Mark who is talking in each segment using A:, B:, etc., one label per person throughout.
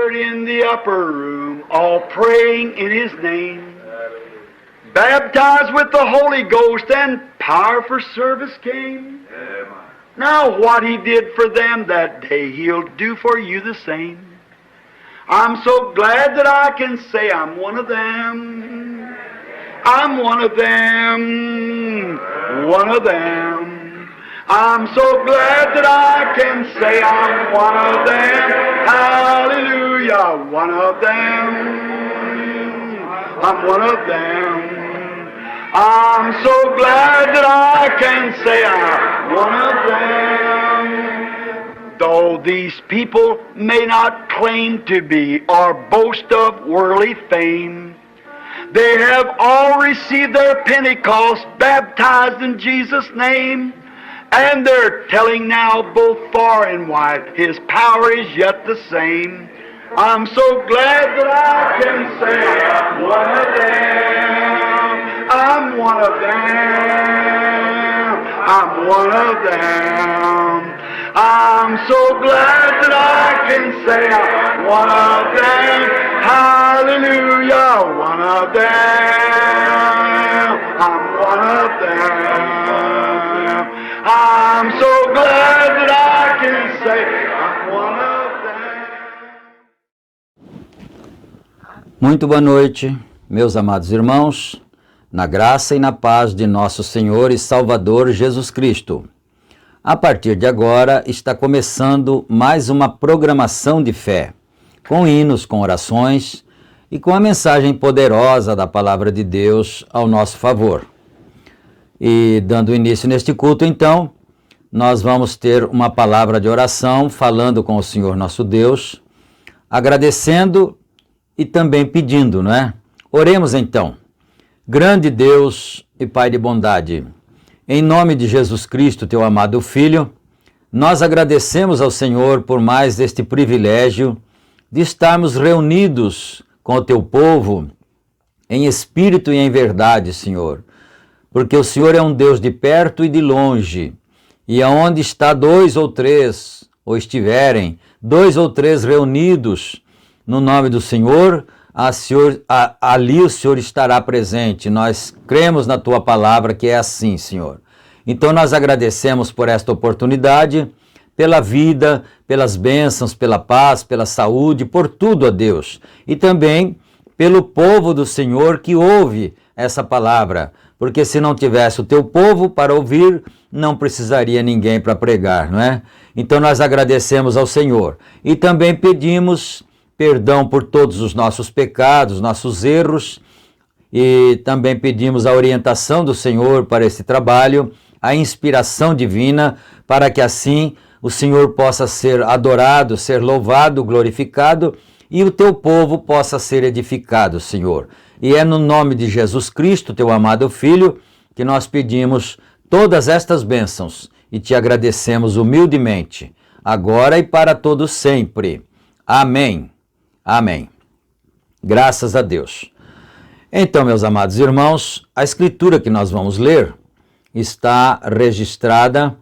A: gathered in the upper room, all praying in His name. Baptized with the Holy Ghost and power for service came. Now what He did for them that day, He'll do for you the same. I'm so glad that I can say I'm one of them. I'm one of them. One of them. I'm so glad that I can say I'm one of them. Hallelujah. One of them. I'm one of them. I'm so glad that I can say I'm one of them. Though these people may not claim to be or boast of worldly fame, they have all received their Pentecost, baptized in Jesus' name, and they're telling now both far and wide His power is yet the same. I'm so glad that I can say I'm one of them. I'm one of them. I'm one of them. I'm so glad that I can say I'm one of them. Hallelujah, one of them. I'm one of them. I'm so glad that I can say I'm one of them.
B: Muito boa noite, meus amados irmãos, na graça e na paz de nosso Senhor e Salvador Jesus Cristo. A partir de agora está começando mais uma programação de fé, com hinos, com orações e com a mensagem poderosa da Palavra de Deus ao nosso favor. E dando início neste culto, então, nós vamos ter uma palavra de oração falando com o Senhor nosso Deus, agradecendo e também pedindo, não é? Oremos então. Grande Deus e Pai de bondade, em nome de Jesus Cristo, teu amado Filho, nós agradecemos ao Senhor por mais este privilégio de estarmos reunidos com o teu povo em espírito e em verdade, Senhor, porque o Senhor é um Deus de perto e de longe, e aonde está dois ou três, ou estiverem dois ou três reunidos no nome do Senhor, ali o Senhor estará presente. Nós cremos na Tua palavra que é assim, Senhor. Então nós agradecemos por esta oportunidade, pela vida, pelas bênçãos, pela paz, pela saúde, por tudo, ó Deus. E também pelo povo do Senhor que ouve essa palavra, porque se não tivesse o Teu povo para ouvir, não precisaria ninguém para pregar, não é? Então nós agradecemos ao Senhor e também pedimos perdão por todos os nossos pecados, nossos erros, e também pedimos a orientação do Senhor para esse trabalho, a inspiração divina, para que assim o Senhor possa ser adorado, ser louvado, glorificado, e o teu povo possa ser edificado, Senhor. E é no nome de Jesus Cristo, teu amado Filho, que nós pedimos todas estas bênçãos e te agradecemos humildemente, agora e para todo sempre. Amém. Amém. Graças a Deus. Então, meus amados irmãos, a escritura que nós vamos ler está registrada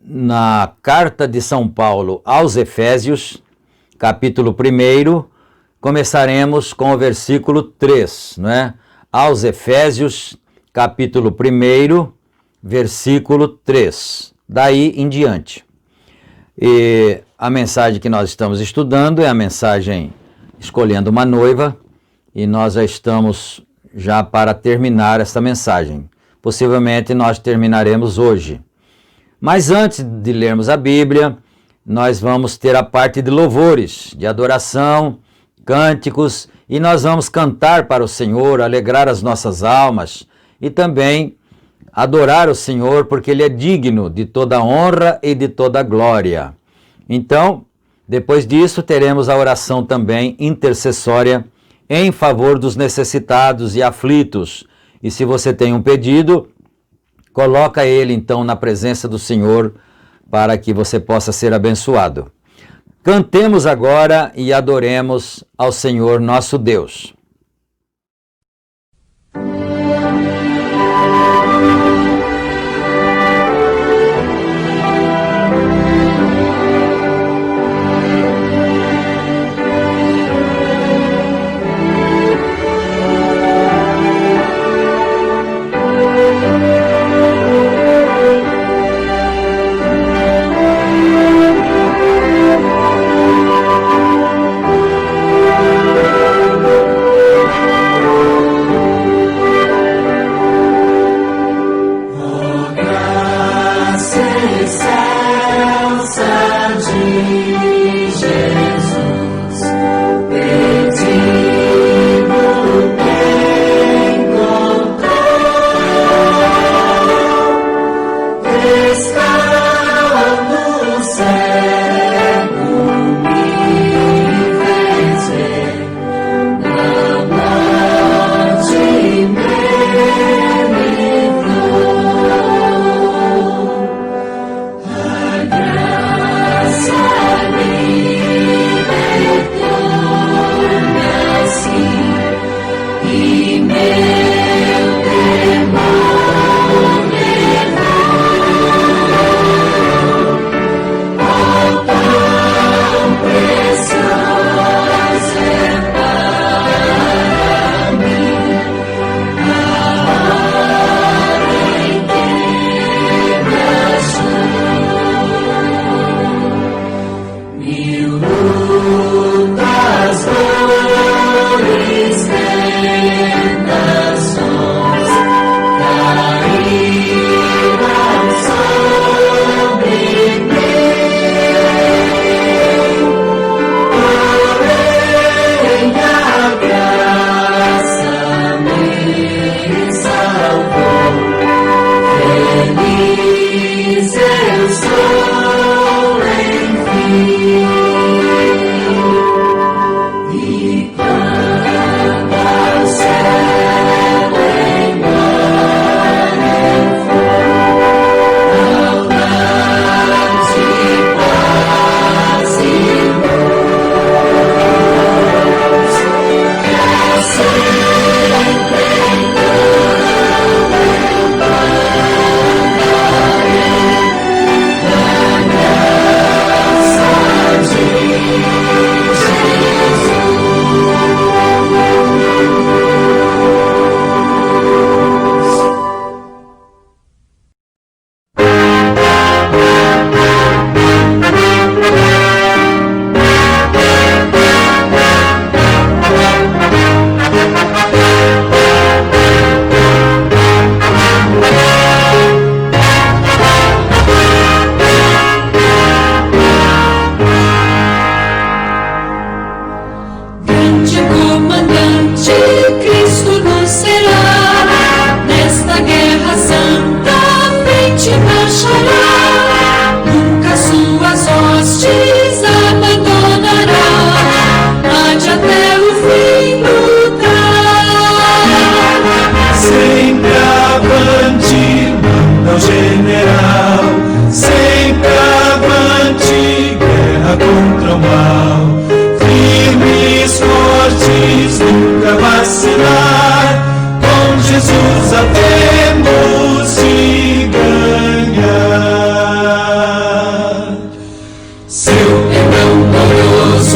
B: na carta de São Paulo aos Efésios, capítulo 1, começaremos com o versículo 3, não é? Aos Efésios, capítulo 1, versículo 3, daí em diante. E a mensagem que nós estamos estudando é a mensagem Escolhendo uma Noiva, e nós já estamos para terminar essa mensagem. Possivelmente nós terminaremos hoje. Mas antes de lermos a Bíblia, nós vamos ter a parte de louvores, de adoração, cânticos, e nós vamos cantar para o Senhor, alegrar as nossas almas e também adorar o Senhor, porque Ele é digno de toda honra e de toda glória. Então, depois disso, teremos a oração também intercessória em favor dos necessitados e aflitos. E se você tem um pedido, coloca ele então na presença do Senhor para que você possa ser abençoado. Cantemos agora e adoremos ao Senhor nosso Deus.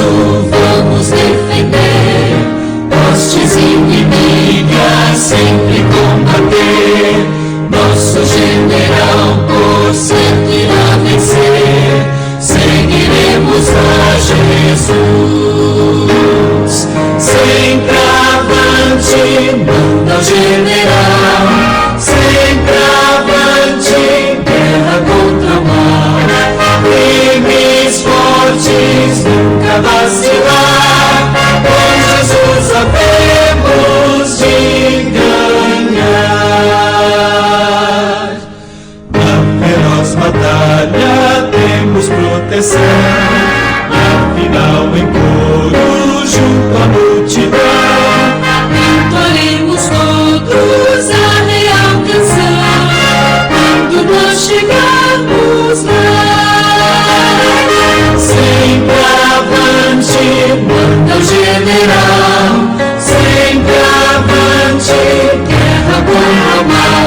C: poderoso vamos defender, hostes inimigas sempre combater. Nosso general por certo irá vencer, seguiremos a Jesus. Sempre avante, manda o general, sempre avante, guerra contra o mal. Firmes, fortes, nunca vacilar, com Jesus havemos de ganhar. Na feroz batalha temos proteção, e afinal em coro junto à multidão cantaremos todos a real canção quando nós chegarmos lá. Sempre avante, manda o general, sempre avante, guerra contra o mal.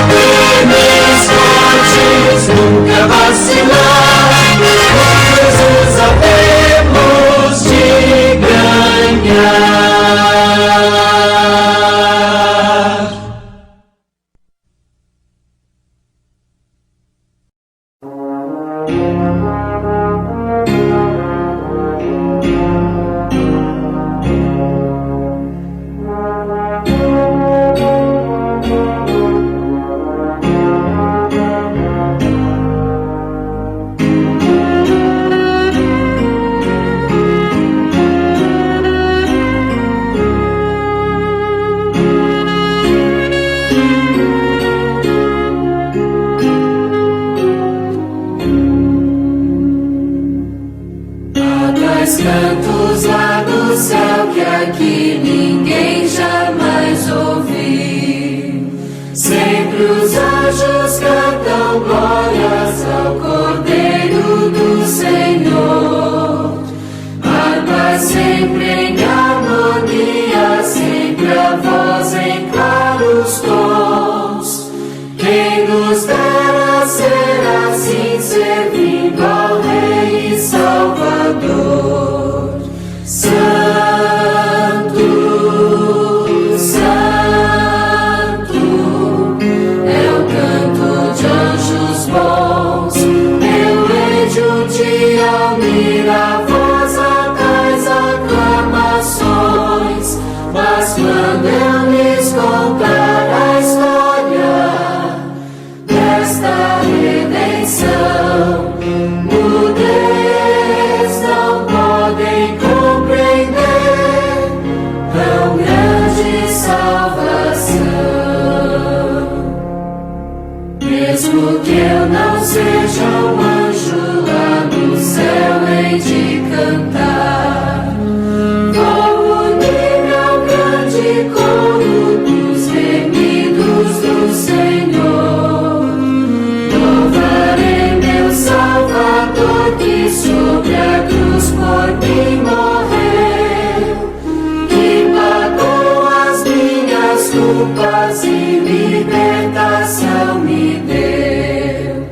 C: Firmes, fortes, nunca vacilar, com Jesus havemos de ganhar. Cantos lá do céu que aqui ninguém jamais ouviu. Sempre os anjos cantam glórias ao Cordeiro do Senhor. Harpa sempre em harmonia, sempre a voz em claros tons. Quem nos dera ser assim, servindo ao Rei e Salvador. Santo, Santo, é o canto de anjos bons. Eu hei de um dia ouvir a voz das aclamações, mas quando eu lhes contar a história desta redenção, mudez não podem compreender tão grande salvação. Mesmo que eu não seja um anjo, lá no céu hei de cantar. Vou unir-me ao grande coro dos remidos do Senhor. Louvarei meu Salvador, que sobre a cruz por mim morreu, que pagou as minhas culpas e libertação me deu.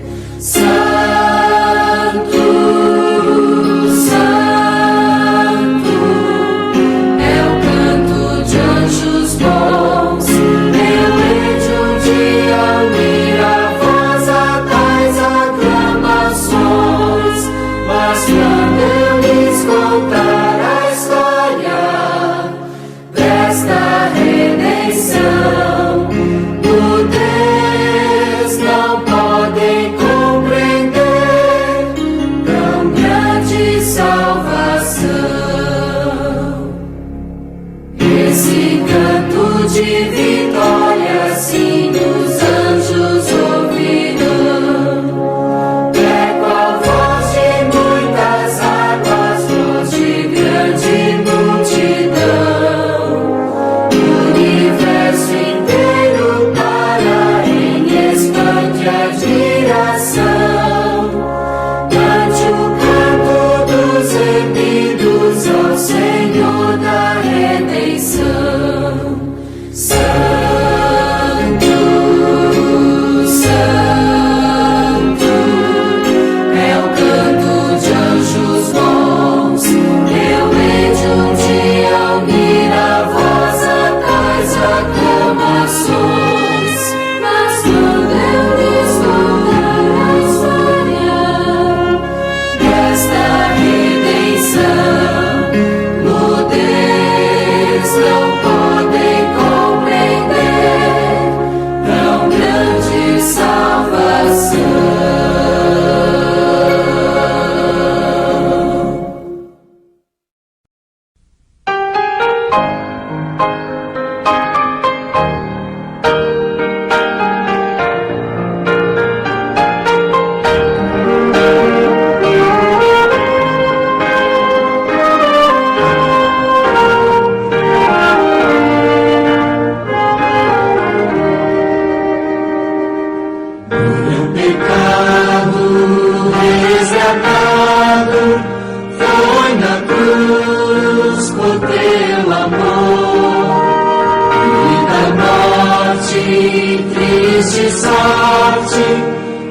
C: deste sorte,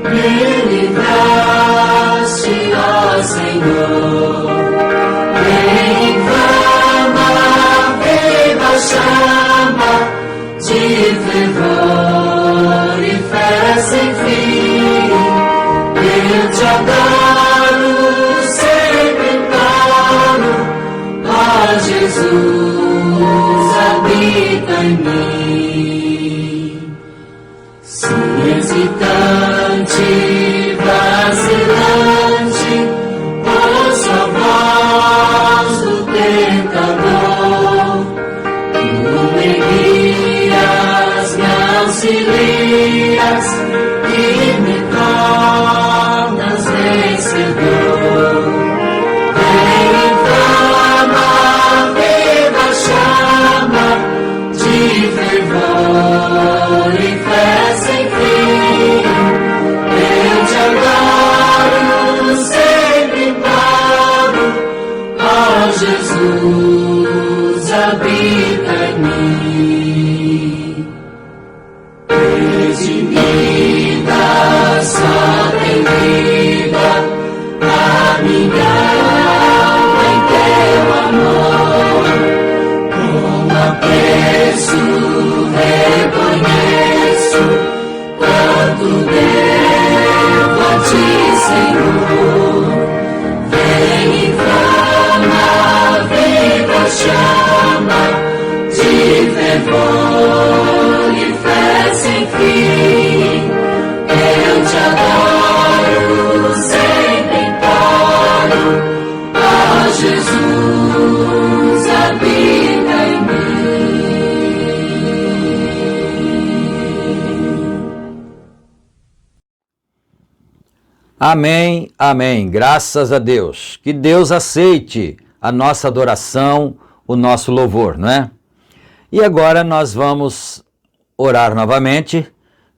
C: me livraste, ó Senhor. Vem inflama, viva chama de fervor e fé sem fim. Eu te adoro, sempre imploro, ó Jesus, habita em mim. Se hesitante, vacilante, ouço a voz do tentador, tu me guias, me auxilias e me tornas vencedor. Vem inflama, viva chama de fervor e fé sem fim. Eu te adoro, sempre imploro, ó Jesus, habita em mim. Redimida, só tem vida a minha alma em teu amor. Com apreço reconheço quanto devo a ti, Senhor. Vem inflama, viva chama de fervor e fé sem fim. Eu te adoro, sempre imploro, ó Jesus, habita em mim.
B: Amém, amém. Graças a Deus. Que Deus aceite a nossa adoração, o nosso louvor, não é? E agora nós vamos orar novamente,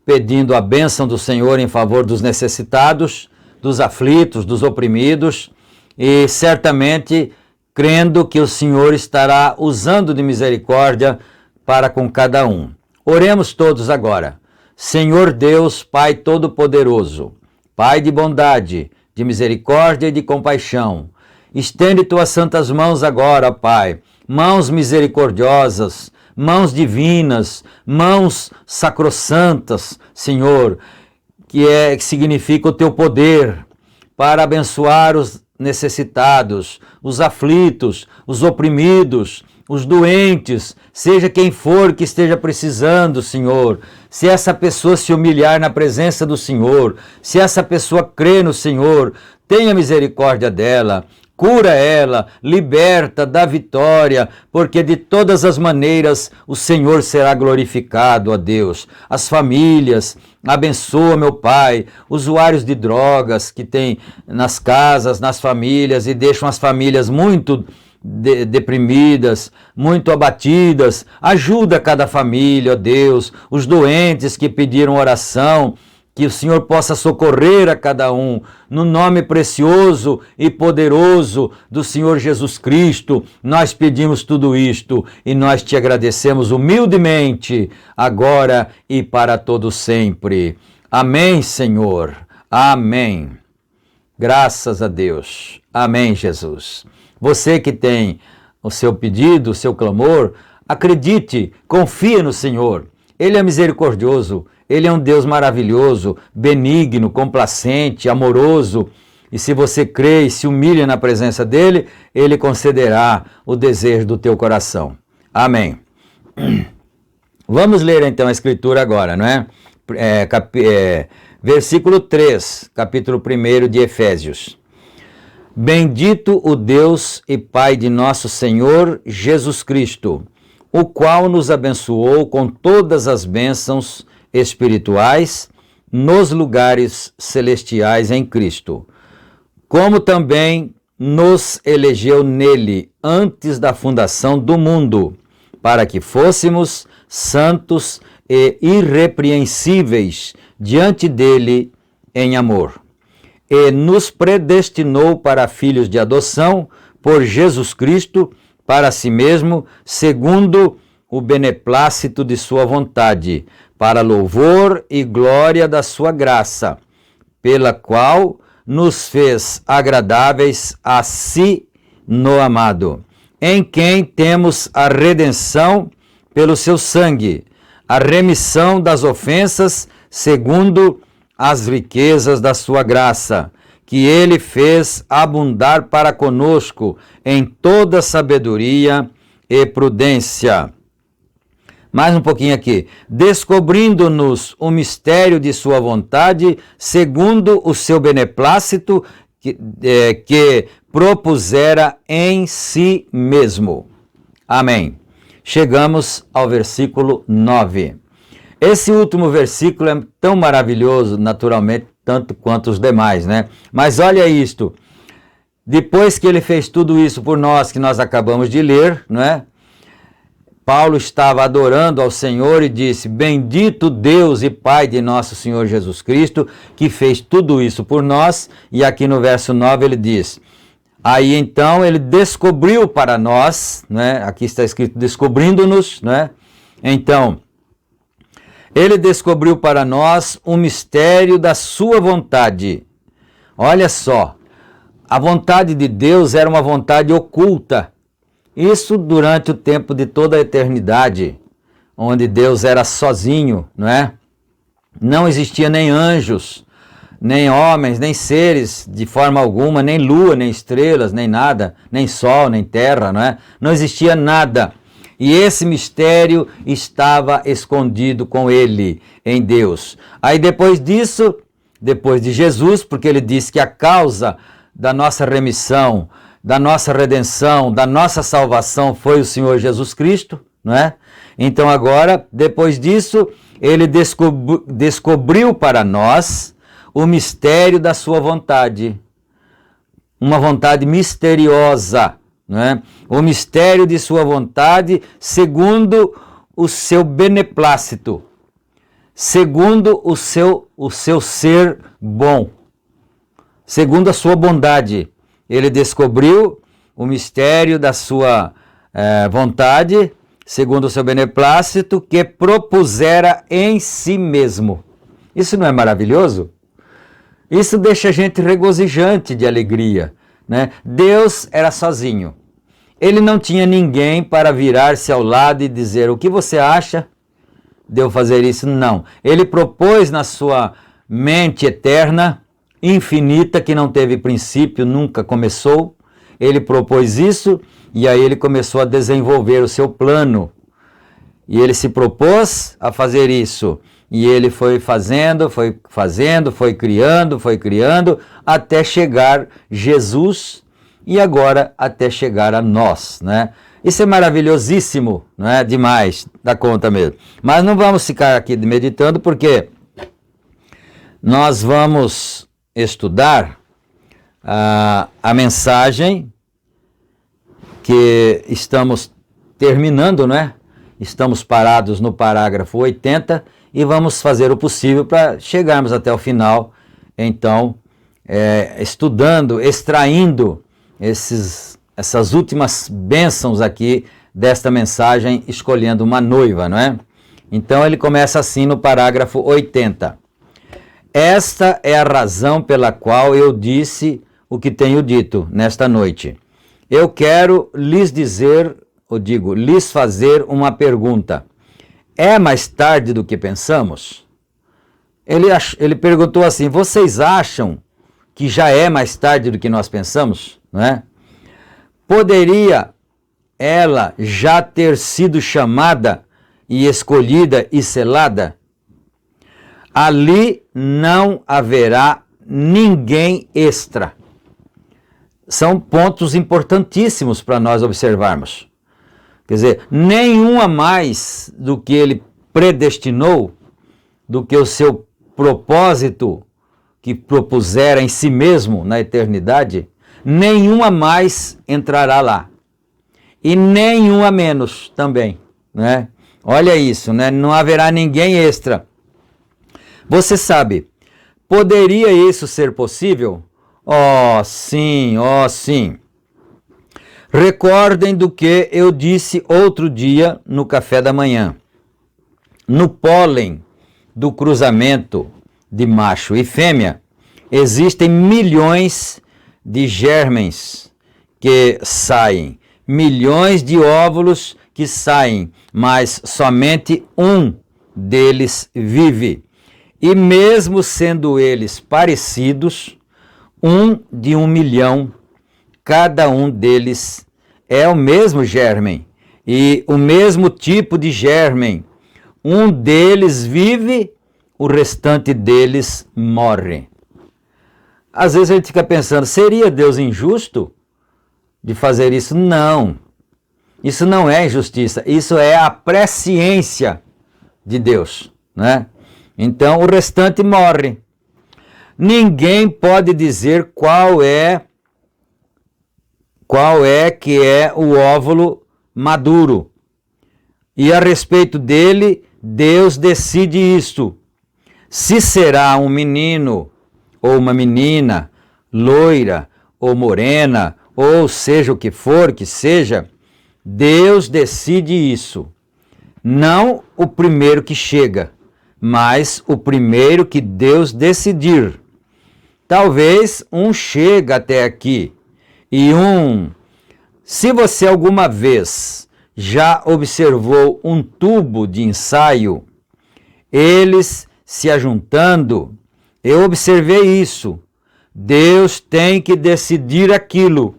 B: pedindo a bênção do Senhor em favor dos necessitados, dos aflitos, dos oprimidos, e certamente crendo que o Senhor estará usando de misericórdia para com cada um. Oremos todos agora. Senhor Deus, Pai Todo-Poderoso, Pai de bondade, de misericórdia e de compaixão, estende tuas santas mãos agora, Pai, mãos misericordiosas, mãos divinas, mãos sacrossantas, Senhor, que significa o teu poder para abençoar os necessitados, os aflitos, os oprimidos, os doentes, seja quem for que esteja precisando, Senhor. Se essa pessoa se humilhar na presença do Senhor, se essa pessoa crê no Senhor, tenha misericórdia dela, cura ela, liberta, dá vitória, porque de todas as maneiras o Senhor será glorificado, ó Deus. As famílias, abençoa, meu Pai, usuários de drogas que tem nas casas, nas famílias, e deixam as famílias muito deprimidas, muito abatidas. Ajuda cada família, ó Deus, os doentes que pediram oração, que o Senhor possa socorrer a cada um, no nome precioso e poderoso do Senhor Jesus Cristo. Nós pedimos tudo isto e nós te agradecemos humildemente, agora e para todo sempre. Amém, Senhor. Amém. Graças a Deus. Amém, Jesus. Você que tem o seu pedido, o seu clamor, acredite, confie no Senhor. Ele é misericordioso, Ele é um Deus maravilhoso, benigno, complacente, amoroso. E se você crê e se humilha na presença dEle, Ele concederá o desejo do teu coração. Amém. Vamos ler então a Escritura agora, não é? Versículo 3, capítulo 1 de Efésios. Bendito o Deus e Pai de nosso Senhor Jesus Cristo, o qual nos abençoou com todas as bênçãos espirituais nos lugares celestiais em Cristo, como também nos elegeu nele antes da fundação do mundo, para que fôssemos santos e irrepreensíveis diante dele em amor. E nos predestinou para filhos de adoção por Jesus Cristo, para si mesmo, segundo o beneplácito de sua vontade, para louvor e glória da sua graça, pela qual nos fez agradáveis a si no amado, em quem temos a redenção pelo seu sangue, a remissão das ofensas segundo as riquezas da sua graça, que ele fez abundar para conosco em toda sabedoria e prudência. Mais um pouquinho aqui. Descobrindo-nos o mistério de sua vontade, segundo o seu beneplácito, que propusera em si mesmo. Amém. Chegamos ao versículo 9. Esse último versículo é tão maravilhoso, naturalmente, tanto quanto os demais, né? Mas olha isto. Depois que ele fez tudo isso por nós, que nós acabamos de ler, não é? Paulo estava adorando ao Senhor e disse: bendito Deus e Pai de nosso Senhor Jesus Cristo, que fez tudo isso por nós. E aqui no verso 9 ele diz: aí então ele descobriu para nós, né? Aqui está escrito descobrindo-nos, né? Então, ele descobriu para nós o mistério da sua vontade. Olha só, a vontade de Deus era uma vontade oculta. Isso durante o tempo de toda a eternidade, onde Deus era sozinho, não é? Não existia nem anjos, nem homens, nem seres de forma alguma, nem lua, nem estrelas, nem nada, nem sol, nem terra, não é? Não existia nada. E esse mistério estava escondido com ele, em Deus. Aí depois disso, depois de Jesus, porque ele disse que a causa da nossa remissão, da nossa redenção, da nossa salvação foi o Senhor Jesus Cristo, não é? Então agora, depois disso, ele descobriu para nós o mistério da sua vontade. Uma vontade misteriosa, não é? O mistério de sua vontade segundo o seu beneplácito, segundo o seu ser bom, segundo a sua bondade. Ele descobriu o mistério da sua vontade, segundo o seu beneplácito, que propusera em si mesmo. Isso não é maravilhoso? Isso deixa a gente regozijante de alegria, né? Deus era sozinho. Ele não tinha ninguém para virar-se ao lado e dizer: o que você acha de eu fazer isso? Não. Ele propôs na sua mente eterna, infinita, que não teve princípio, nunca começou. Ele propôs isso e aí ele começou a desenvolver o seu plano. E ele se propôs a fazer isso. E ele foi fazendo, foi criando, até chegar Jesus e agora até chegar a nós, né? Isso é maravilhosíssimo, não é? Demais, dá conta mesmo. Mas não vamos ficar aqui meditando, porque nós vamos estudar a mensagem que estamos terminando, não é? Estamos parados no parágrafo 80 e vamos fazer o possível para chegarmos até o final, então, estudando, extraindo essas últimas bênçãos aqui desta mensagem, escolhendo uma noiva, não é? Então ele começa assim no parágrafo 80. Esta é a razão pela qual eu disse o que tenho dito nesta noite. Eu quero lhes fazer uma pergunta. É mais tarde do que pensamos? Ele perguntou assim: vocês acham que já é mais tarde do que nós pensamos? Não é? Poderia ela já ter sido chamada e escolhida e selada? Ali não haverá ninguém extra. São pontos importantíssimos para nós observarmos. Quer dizer, nenhum a mais do que ele predestinou, do que o seu propósito que propusera em si mesmo na eternidade, nenhum a mais entrará lá. E nenhum a menos também, né? Olha isso, né? Não haverá ninguém extra. Você sabe, poderia isso ser possível? Oh, sim, oh, sim. Recordem do que eu disse outro dia no café da manhã. No pólen do cruzamento de macho e fêmea, existem milhões de gérmens que saem, milhões de óvulos que saem, mas somente um deles vive. E mesmo sendo eles parecidos, um de 1 milhão, cada um deles é o mesmo gérmen e o mesmo tipo de gérmen. Um deles vive, o restante deles morre. Às vezes a gente fica pensando, seria Deus injusto de fazer isso? Não. Isso não é injustiça, isso é a presciência de Deus, né? Então o restante morre. Ninguém pode dizer qual é que é o óvulo maduro. E a respeito dele, Deus decide isto. Se será um menino ou uma menina, loira ou morena, ou seja o que for que seja, Deus decide isso. Não o primeiro que chega, mas o primeiro que Deus decidir. Talvez um chega até aqui e se você alguma vez já observou um tubo de ensaio, eles se ajuntando, eu observei isso. Deus tem que decidir aquilo.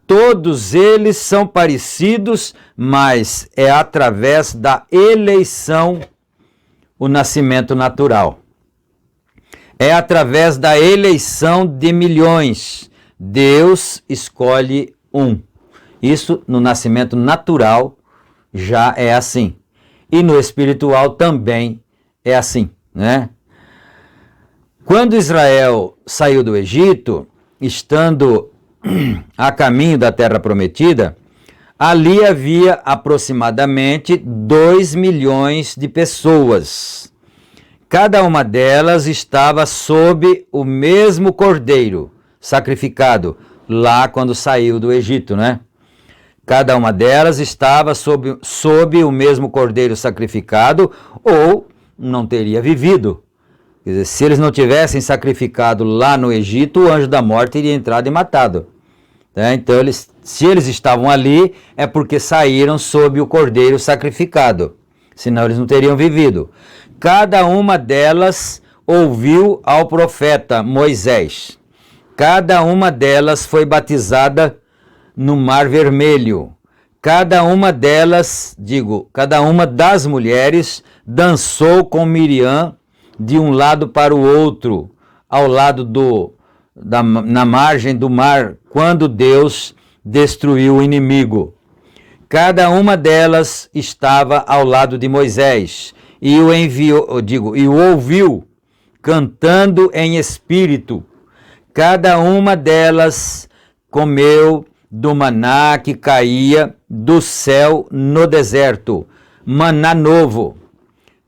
B: Todos eles são parecidos, mas é através da eleição o nascimento natural. É através da eleição de milhões. Deus escolhe um. Isso no nascimento natural já é assim. E no espiritual também é assim, né? Quando Israel saiu do Egito, estando a caminho da Terra Prometida, ali havia aproximadamente 2 milhões de pessoas. Cada uma delas estava sob o mesmo cordeiro sacrificado, lá quando saiu do Egito, né? Cada uma delas estava sob o mesmo cordeiro sacrificado, ou não teria vivido. Quer dizer, se eles não tivessem sacrificado lá no Egito, o anjo da morte teria entrado e matado. Então, se eles estavam ali, é porque saíram sob o cordeiro sacrificado. Senão eles não teriam vivido. Cada uma delas ouviu ao profeta Moisés. Cada uma delas foi batizada no Mar Vermelho. Cada uma delas, cada uma das mulheres dançou com Miriam de um lado para o outro, ao lado na margem do mar, quando Deus destruiu o inimigo. Cada uma delas estava ao lado de Moisés e o ouviu cantando em espírito. Cada uma delas comeu do maná que caía do céu no deserto, maná novo,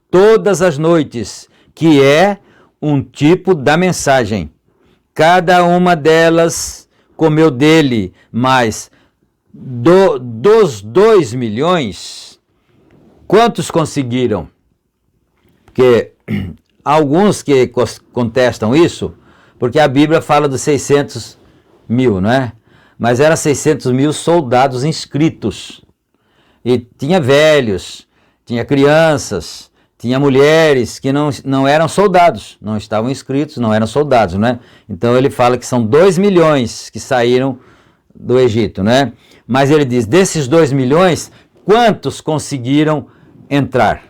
B: todas as noites, que é um tipo da mensagem. Cada uma delas comeu dele, mas dos 2 milhões, quantos conseguiram? Porque alguns que contestam isso, porque a Bíblia fala dos 600 mil, não é? Mas eram 600 mil soldados inscritos. E tinha velhos, tinha crianças, tinha mulheres que não eram soldados, não estavam inscritos, não eram soldados, né? Então ele fala que são 2 milhões que saíram do Egito, né? Mas ele diz, desses 2 milhões, quantos conseguiram entrar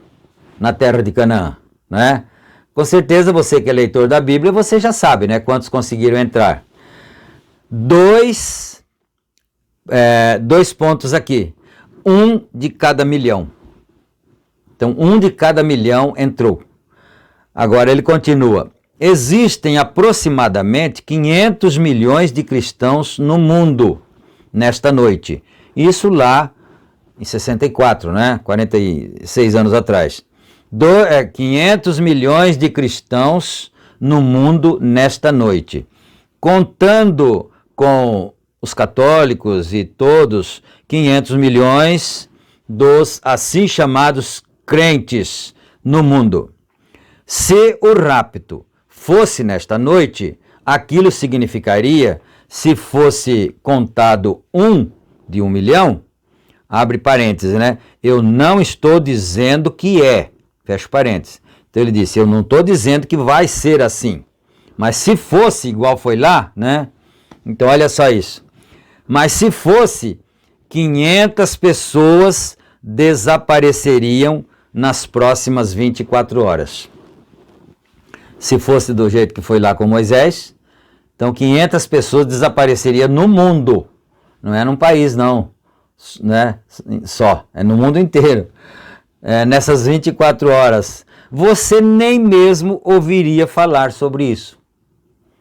B: na terra de Canaã, né? Com certeza você que é leitor da Bíblia, você já sabe, né? Quantos conseguiram entrar. Dois pontos aqui. 1 de cada milhão. Então, 1 de cada milhão entrou. Agora ele continua. Existem aproximadamente 500 milhões de cristãos no mundo nesta noite. Isso lá em 64, né? 46 anos atrás. 500 milhões de cristãos no mundo nesta noite. Contando com os católicos e todos, 500 milhões dos assim chamados crentes no mundo. Se o rapto fosse nesta noite, aquilo significaria, se fosse contado 1 de 1 milhão, abre parênteses, né? Eu não estou dizendo que é, fecha parênteses. Então ele disse, eu não estou dizendo que vai ser assim, mas se fosse igual foi lá, né? Então olha só isso. Mas se fosse, 500 pessoas desapareceriam nas próximas 24 horas. Se fosse do jeito que foi lá com Moisés, então 500 pessoas desapareceriam no mundo. Não é num país, não. Né? Só. É no mundo inteiro. Nessas 24 horas. Você nem mesmo ouviria falar sobre isso.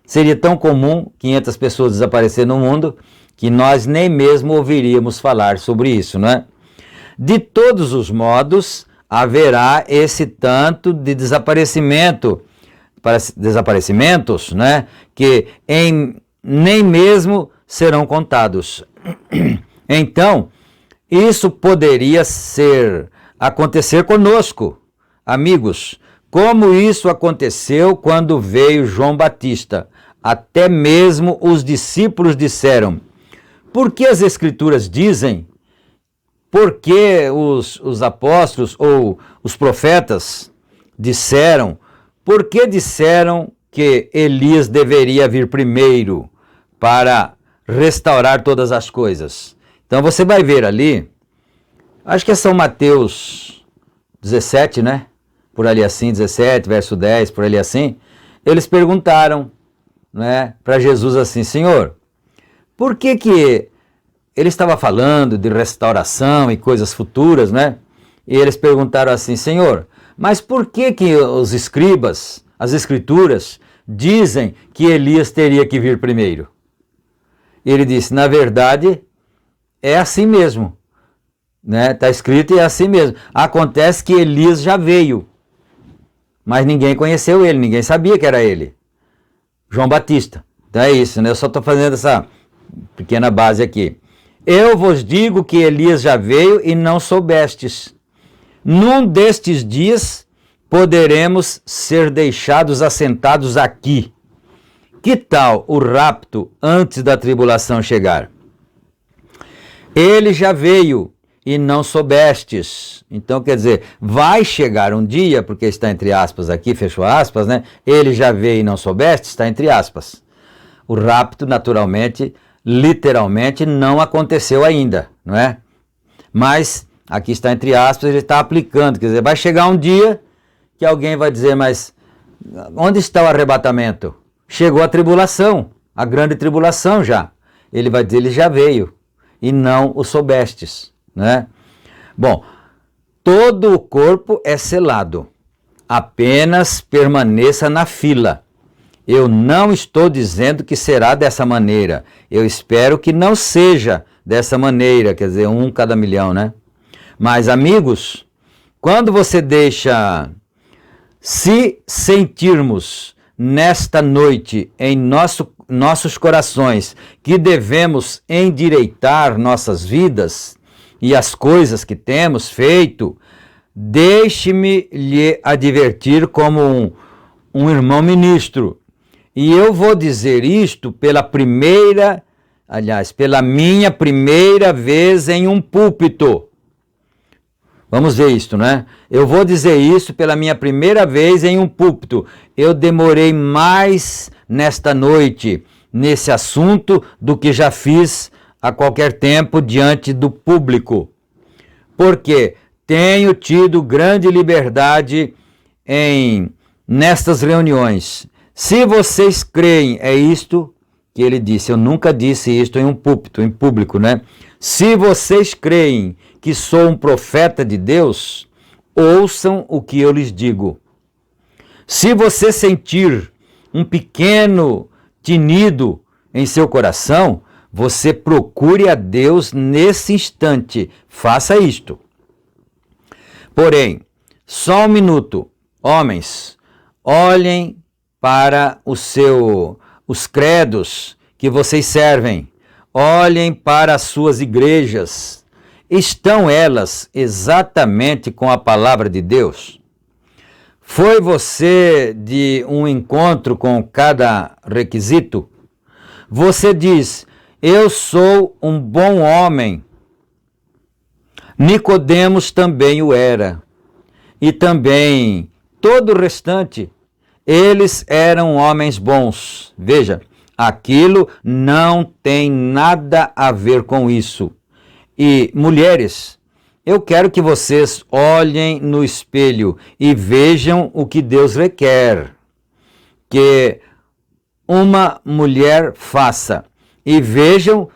B: Seria tão comum 500 pessoas desaparecer no mundo que nós nem mesmo ouviríamos falar sobre isso, não é? De todos os modos, haverá esse tanto de desaparecimentos, né, que nem mesmo serão contados. Então, isso poderia acontecer conosco, amigos, como isso aconteceu quando veio João Batista. Até mesmo os discípulos disseram, por que as Escrituras dizem, por que os apóstolos ou os profetas disseram, por que disseram que Elias deveria vir primeiro para restaurar todas as coisas? Então você vai ver ali, acho que é São Mateus 17, né? Por ali assim, 17, verso 10, por ali assim. Eles perguntaram, né, para Jesus assim, Senhor, por que ele estava falando de restauração e coisas futuras, né? E eles perguntaram assim, Senhor, mas por que os escribas, as escrituras, dizem que Elias teria que vir primeiro? Ele disse, na verdade, é assim mesmo, né? Está escrito e é assim mesmo. Acontece que Elias já veio, mas ninguém conheceu ele, ninguém sabia que era ele. João Batista. Então é isso, né? Eu só estou fazendo essa pequena base aqui. Eu vos digo que Elias já veio e não soubestes. Num destes dias poderemos ser deixados assentados aqui. Que tal o rapto antes da tribulação chegar? Ele já veio e não soubestes. Então, quer dizer, vai chegar um dia, porque está entre aspas aqui, fechou aspas, né? Ele já veio e não soubestes, está entre aspas. O rapto, naturalmente, literalmente, não aconteceu ainda, não é? Mas, aqui está entre aspas, ele está aplicando, quer dizer, vai chegar um dia que alguém vai dizer, mas onde está o arrebatamento? Chegou a tribulação, a grande tribulação já. Ele vai dizer, ele já veio e não o soubestes, né? Bom, todo o corpo é selado, apenas permaneça na fila. Eu não estou dizendo que será dessa maneira, eu espero que não seja dessa maneira, quer dizer, 1 cada milhão, né? Mas, amigos, quando você deixa, se sentirmos nesta noite em nossos corações que devemos endireitar nossas vidas e as coisas que temos feito, deixe-me lhe advertir como um irmão ministro. E eu vou dizer isto pela minha primeira vez em um púlpito. Vamos ver isto, né? Eu vou dizer isso pela minha primeira vez em um púlpito. Eu demorei mais nesta noite, nesse assunto, do que já fiz a qualquer tempo diante do público. Porque tenho tido grande liberdade nestas reuniões. Se vocês creem, é isto que ele disse, eu nunca disse isto em um púlpito, em público, né? Se vocês creem que sou um profeta de Deus, ouçam o que eu lhes digo. Se você sentir um pequeno tinido em seu coração, você procure a Deus nesse instante, faça isto. Porém, só um minuto, homens, olhem para os credos que vocês servem, olhem para as suas igrejas Estão elas exatamente com a palavra de Deus? Foi você de um encontro com cada requisito? Você diz, eu sou um bom homem. Nicodemos também o era. E também todo o restante. Eles eram homens bons. Veja, aquilo não tem nada a ver com isso. E mulheres, eu quero que vocês olhem no espelho e vejam o que Deus requer que uma mulher faça. E vejam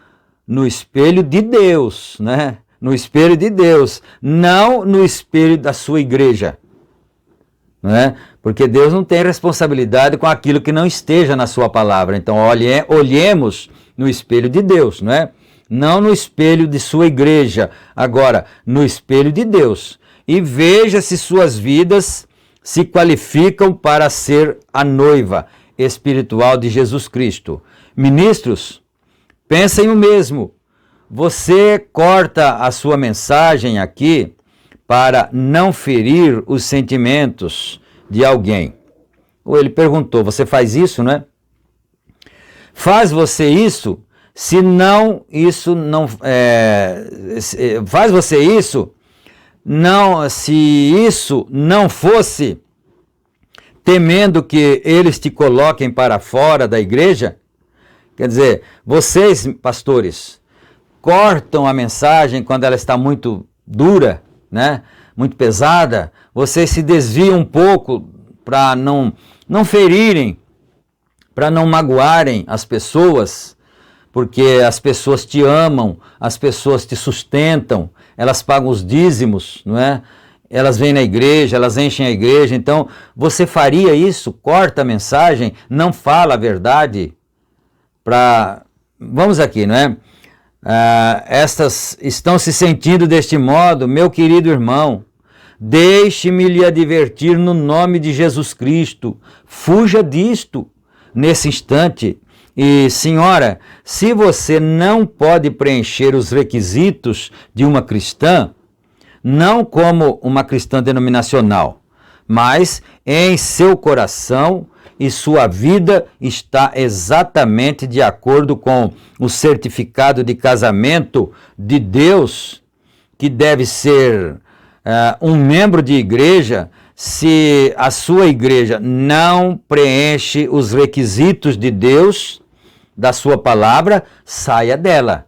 B: no espelho de Deus, né? No espelho de Deus, não no espelho da sua igreja, né? Porque Deus não tem responsabilidade com aquilo que não esteja na sua palavra. Então, olhemos no espelho de Deus, não é? Não no espelho de sua igreja, agora no espelho de Deus. E veja se suas vidas se qualificam para ser a noiva espiritual de Jesus Cristo. Ministros, pensem o mesmo. Você corta a sua mensagem aqui para não ferir os sentimentos de alguém. Ou ele perguntou, você faz isso, né? Faz você isso? Se não, isso não... faz você isso? Não, se isso não fosse temendo que eles te coloquem para fora da igreja? Quer dizer, vocês, pastores, cortam a mensagem quando ela está muito dura, né? Muito pesada, vocês se desviam um pouco para não ferirem, para não magoarem as pessoas, porque as pessoas te amam, as pessoas te sustentam, elas pagam os dízimos, não é? Elas vêm na igreja, elas enchem a igreja, então você faria isso? Corta a mensagem, não fala a verdade para... Vamos aqui, não é? Estas estão se sentindo deste modo, meu querido irmão, deixe-me lhe advertir no nome de Jesus Cristo, fuja disto nesse instante. E senhora, se você não pode preencher os requisitos de uma cristã, não como uma cristã denominacional, mas em seu coração e sua vida está exatamente de acordo com o certificado de casamento de Deus, que deve ser um membro de igreja. Se a sua igreja não preenche os requisitos de Deus, da sua palavra, saia dela.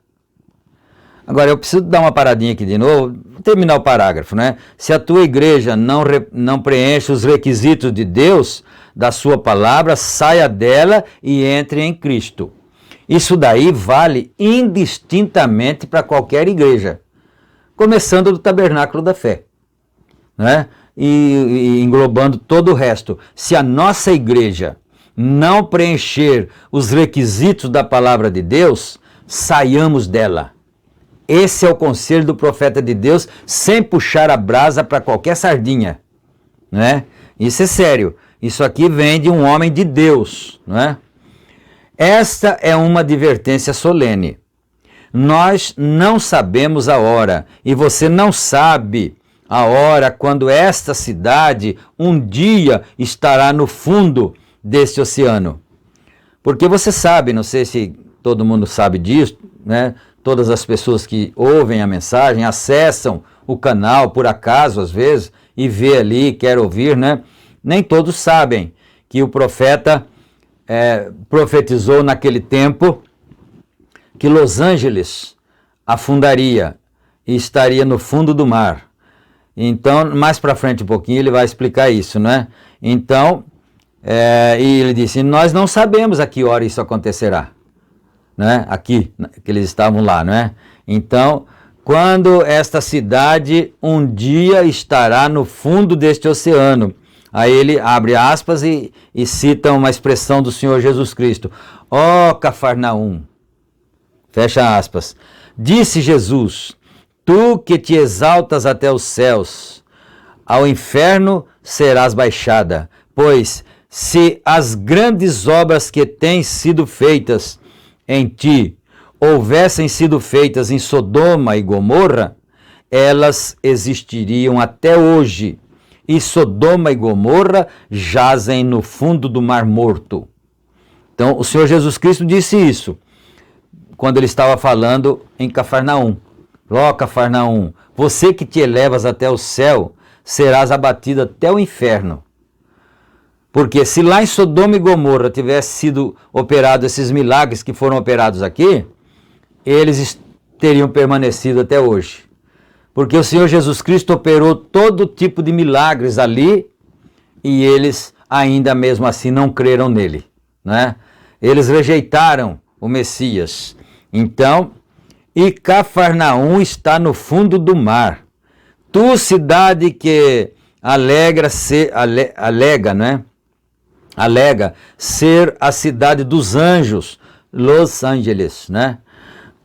B: Agora, eu preciso dar uma paradinha aqui de novo, vou terminar o parágrafo, né? Se a tua igreja não preenche os requisitos de Deus, da sua palavra, saia dela e entre em Cristo. Isso daí vale indistintamente para qualquer igreja, começando do Tabernáculo da Fé, né? E englobando todo o resto. Se a nossa igreja não preencher os requisitos da palavra de Deus, saiamos dela. Esse é o conselho do profeta de Deus, sem puxar a brasa para qualquer sardinha, né? Isso é sério. Isso aqui vem de um homem de Deus, né? Esta é uma advertência solene. Nós não sabemos a hora, e você não sabe a hora quando esta cidade um dia estará no fundo deste oceano. Porque você sabe, não sei se todo mundo sabe disso, né? Todas as pessoas que ouvem a mensagem, acessam o canal por acaso às vezes e vê ali, quer ouvir, né? Nem todos sabem que o profeta profetizou naquele tempo que Los Angeles afundaria e estaria no fundo do mar. Então, mais para frente um pouquinho, ele vai explicar isso, né? Então, e ele disse, nós não sabemos a que hora isso acontecerá, né? Aqui, que eles estavam lá, não é? Então, quando esta cidade um dia estará no fundo deste oceano, aí ele abre aspas e cita uma expressão do Senhor Jesus Cristo. Ó Cafarnaum, fecha aspas, disse Jesus, tu que te exaltas até os céus, ao inferno serás baixada, pois se as grandes obras que têm sido feitas em ti houvessem sido feitas em Sodoma e Gomorra, elas existiriam até hoje, e Sodoma e Gomorra jazem no fundo do Mar Morto. Então, o Senhor Jesus Cristo disse isso quando ele estava falando em Cafarnaum. Ó Cafarnaum, você que te elevas até o céu, serás abatido até o inferno. Porque se lá em Sodoma e Gomorra tivesse sido operado esses milagres que foram operados aqui, eles teriam permanecido até hoje. Porque o Senhor Jesus Cristo operou todo tipo de milagres ali e eles ainda mesmo assim não creram nele, né? Eles rejeitaram o Messias. Então, e Cafarnaum está no fundo do mar. Tu, cidade que alega ser a cidade dos anjos, Los Angeles, né?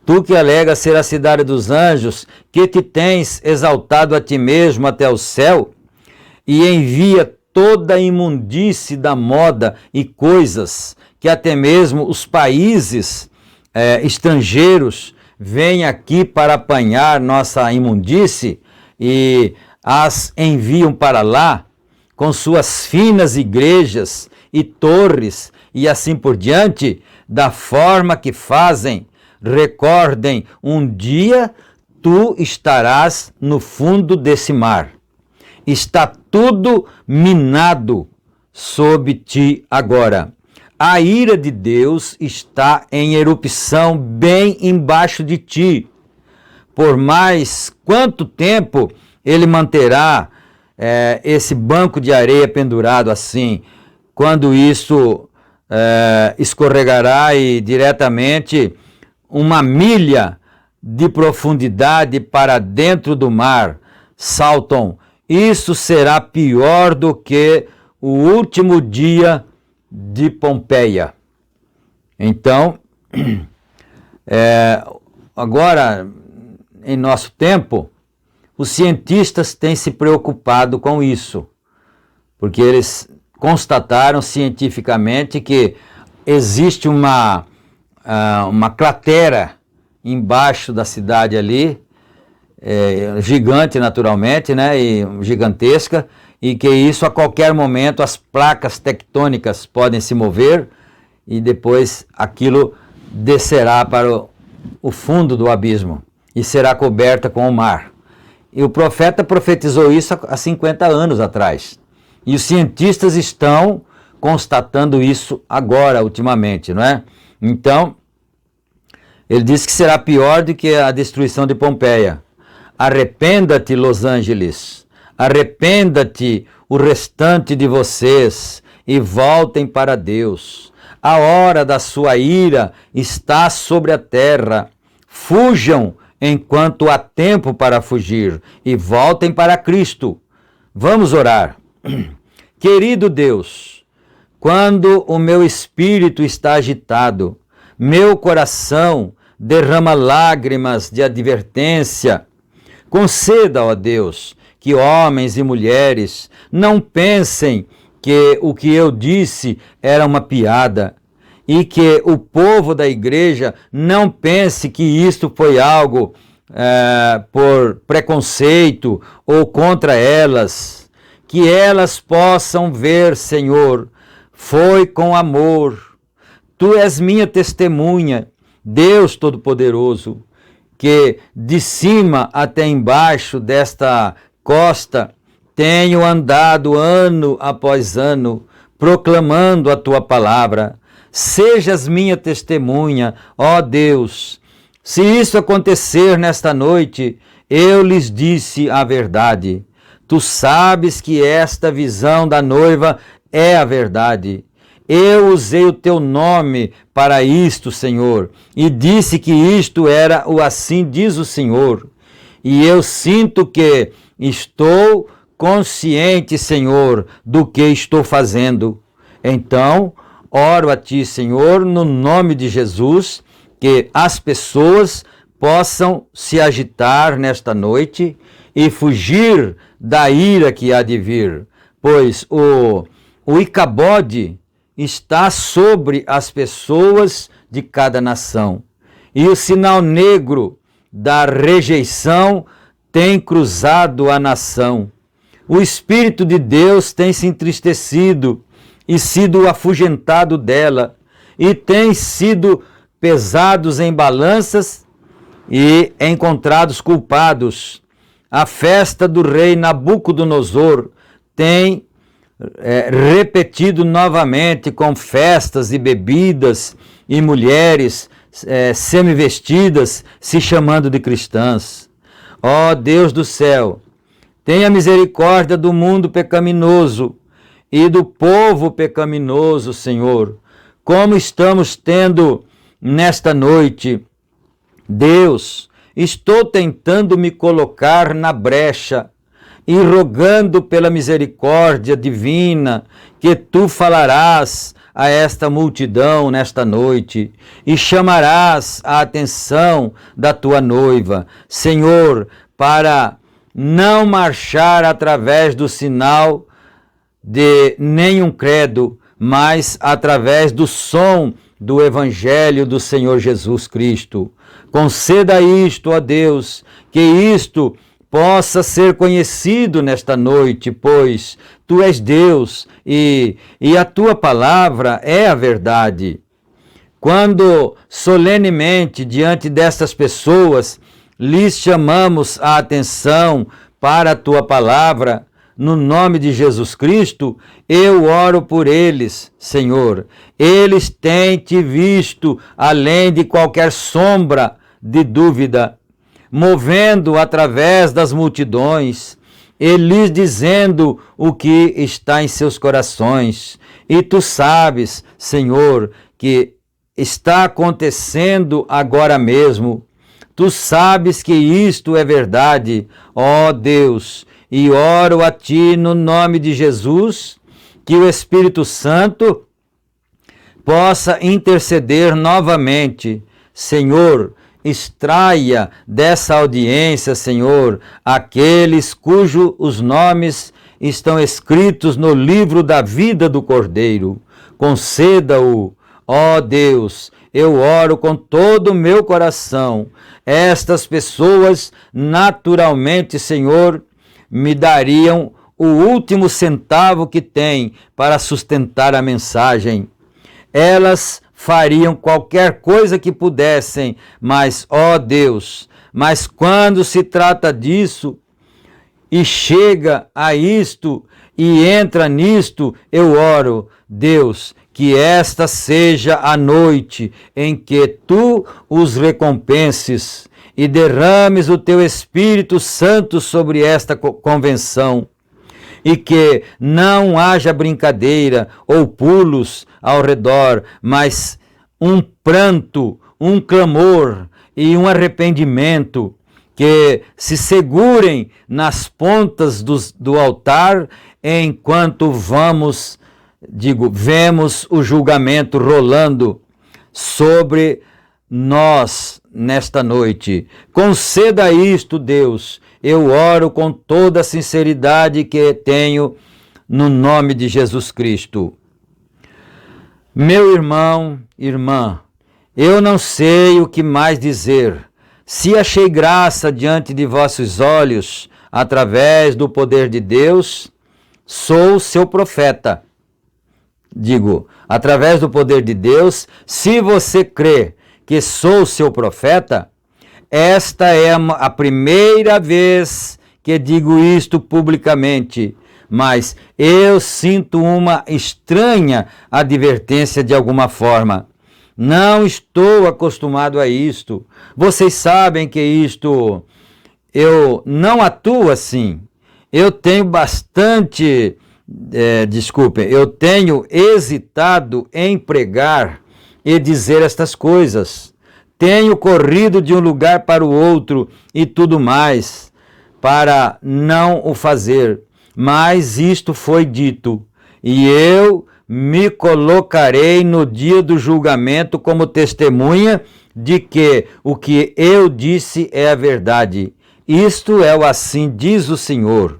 B: Tu que alega ser a cidade dos anjos, que te tens exaltado a ti mesmo até o céu, e envia toda a imundície da moda e coisas, que até mesmo os países estrangeiros vêm aqui para apanhar nossa imundície, e as enviam para lá, com suas finas igrejas e torres, e assim por diante, da forma que fazem. Recordem, um dia tu estarás no fundo desse mar. Está tudo minado sob ti agora. A ira de Deus está em erupção bem embaixo de ti. Por mais quanto tempo ele manterá esse banco de areia pendurado assim, quando isso escorregará e diretamente 1 milha de profundidade para dentro do mar saltam. Isso será pior do que o último dia de Pompeia. Então, agora, em nosso tempo, os cientistas têm se preocupado com isso, porque eles constataram cientificamente que existe uma cratera embaixo da cidade ali, gigante naturalmente, né, e gigantesca, e que isso a qualquer momento as placas tectônicas podem se mover e depois aquilo descerá para o fundo do abismo e será coberta com o mar. E o profeta profetizou isso há 50 anos atrás. E os cientistas estão constatando isso agora, ultimamente, não é? Então, ele diz que será pior do que a destruição de Pompeia. Arrependa-te, Los Angeles. Arrependa-te, o restante de vocês, e voltem para Deus. A hora da sua ira está sobre a terra. Fujam enquanto há tempo para fugir, e voltem para Cristo. Vamos orar. Querido Deus, quando o meu espírito está agitado, meu coração derrama lágrimas de advertência. Conceda, ó Deus, que homens e mulheres não pensem que o que eu disse era uma piada, e que o povo da igreja não pense que isto foi algo por preconceito ou contra elas. Que elas possam ver, Senhor, foi com amor. Tu és minha testemunha, Deus Todo-Poderoso, que de cima até embaixo desta costa tenho andado ano após ano, proclamando a tua palavra. Sejas minha testemunha, ó Deus. Se isso acontecer nesta noite, eu lhes disse a verdade. Tu sabes que esta visão da noiva é a verdade. Eu usei o teu nome para isto, Senhor, e disse que isto era o assim diz o Senhor. E eu sinto que estou consciente, Senhor, do que estou fazendo. Então, oro a ti, Senhor, no nome de Jesus, que as pessoas possam se agitar nesta noite e fugir da ira que há de vir, pois o Icabode está sobre as pessoas de cada nação, e o sinal negro da rejeição tem cruzado a nação. O Espírito de Deus tem se entristecido e sido afugentado dela, e tem sido pesados em balanças e encontrados culpados. A festa do rei Nabucodonosor tem repetido novamente com festas e bebidas e mulheres semivestidas se chamando de cristãs. Ó Deus do céu, tenha misericórdia do mundo pecaminoso e do povo pecaminoso, Senhor, como estamos tendo nesta noite. Deus, estou tentando me colocar na brecha e rogando pela misericórdia divina que tu falarás a esta multidão nesta noite e chamarás a atenção da tua noiva, Senhor, para não marchar através do sinal de nenhum credo, mas através do som do Evangelho do Senhor Jesus Cristo. Conceda isto, ó Deus, que isto possa ser conhecido nesta noite, pois Tu és Deus e a Tua palavra é a verdade. Quando solenemente diante destas pessoas lhes chamamos a atenção para a Tua palavra, no nome de Jesus Cristo, eu oro por eles, Senhor. Eles têm Te visto além de qualquer sombra de dúvida, movendo através das multidões, e lhes dizendo o que está em seus corações. E Tu sabes, Senhor, que está acontecendo agora mesmo. Tu sabes que isto é verdade, ó Deus, e oro a Ti no nome de Jesus, que o Espírito Santo possa interceder novamente. Senhor, extraia dessa audiência, Senhor, aqueles cujos nomes estão escritos no livro da vida do Cordeiro. Conceda-o, ó Deus. Eu oro com todo o meu coração. Estas pessoas, naturalmente, Senhor, me dariam o último centavo que têm para sustentar a mensagem. Elas fariam qualquer coisa que pudessem, mas, ó Deus, mas quando se trata disso e chega a isto e entra nisto, eu oro, Deus, que esta seja a noite em que Tu os recompenses e derrames o Teu Espírito Santo sobre esta convenção, e que não haja brincadeira ou pulos ao redor, mas um pranto, um clamor e um arrependimento, que se segurem nas pontas do altar enquanto vemos o julgamento rolando sobre nós nesta noite. Conceda isto, Deus. Eu oro com toda a sinceridade que tenho no nome de Jesus Cristo. Meu irmão, irmã, eu não sei o que mais dizer. Se achei graça diante de vossos olhos, através do poder de Deus, sou seu profeta. Digo, através do poder de Deus, se você crê que sou seu profeta, esta é a primeira vez que digo isto publicamente, mas eu sinto uma estranha advertência de alguma forma. Não estou acostumado a isto. Vocês sabem que isto, eu não atuo assim. Eu tenho eu tenho hesitado em pregar e dizer estas coisas. Tenho corrido de um lugar para o outro e tudo mais, para não o fazer. Mas isto foi dito, e eu me colocarei no dia do julgamento como testemunha de que o que eu disse é a verdade. Isto é o assim diz o Senhor.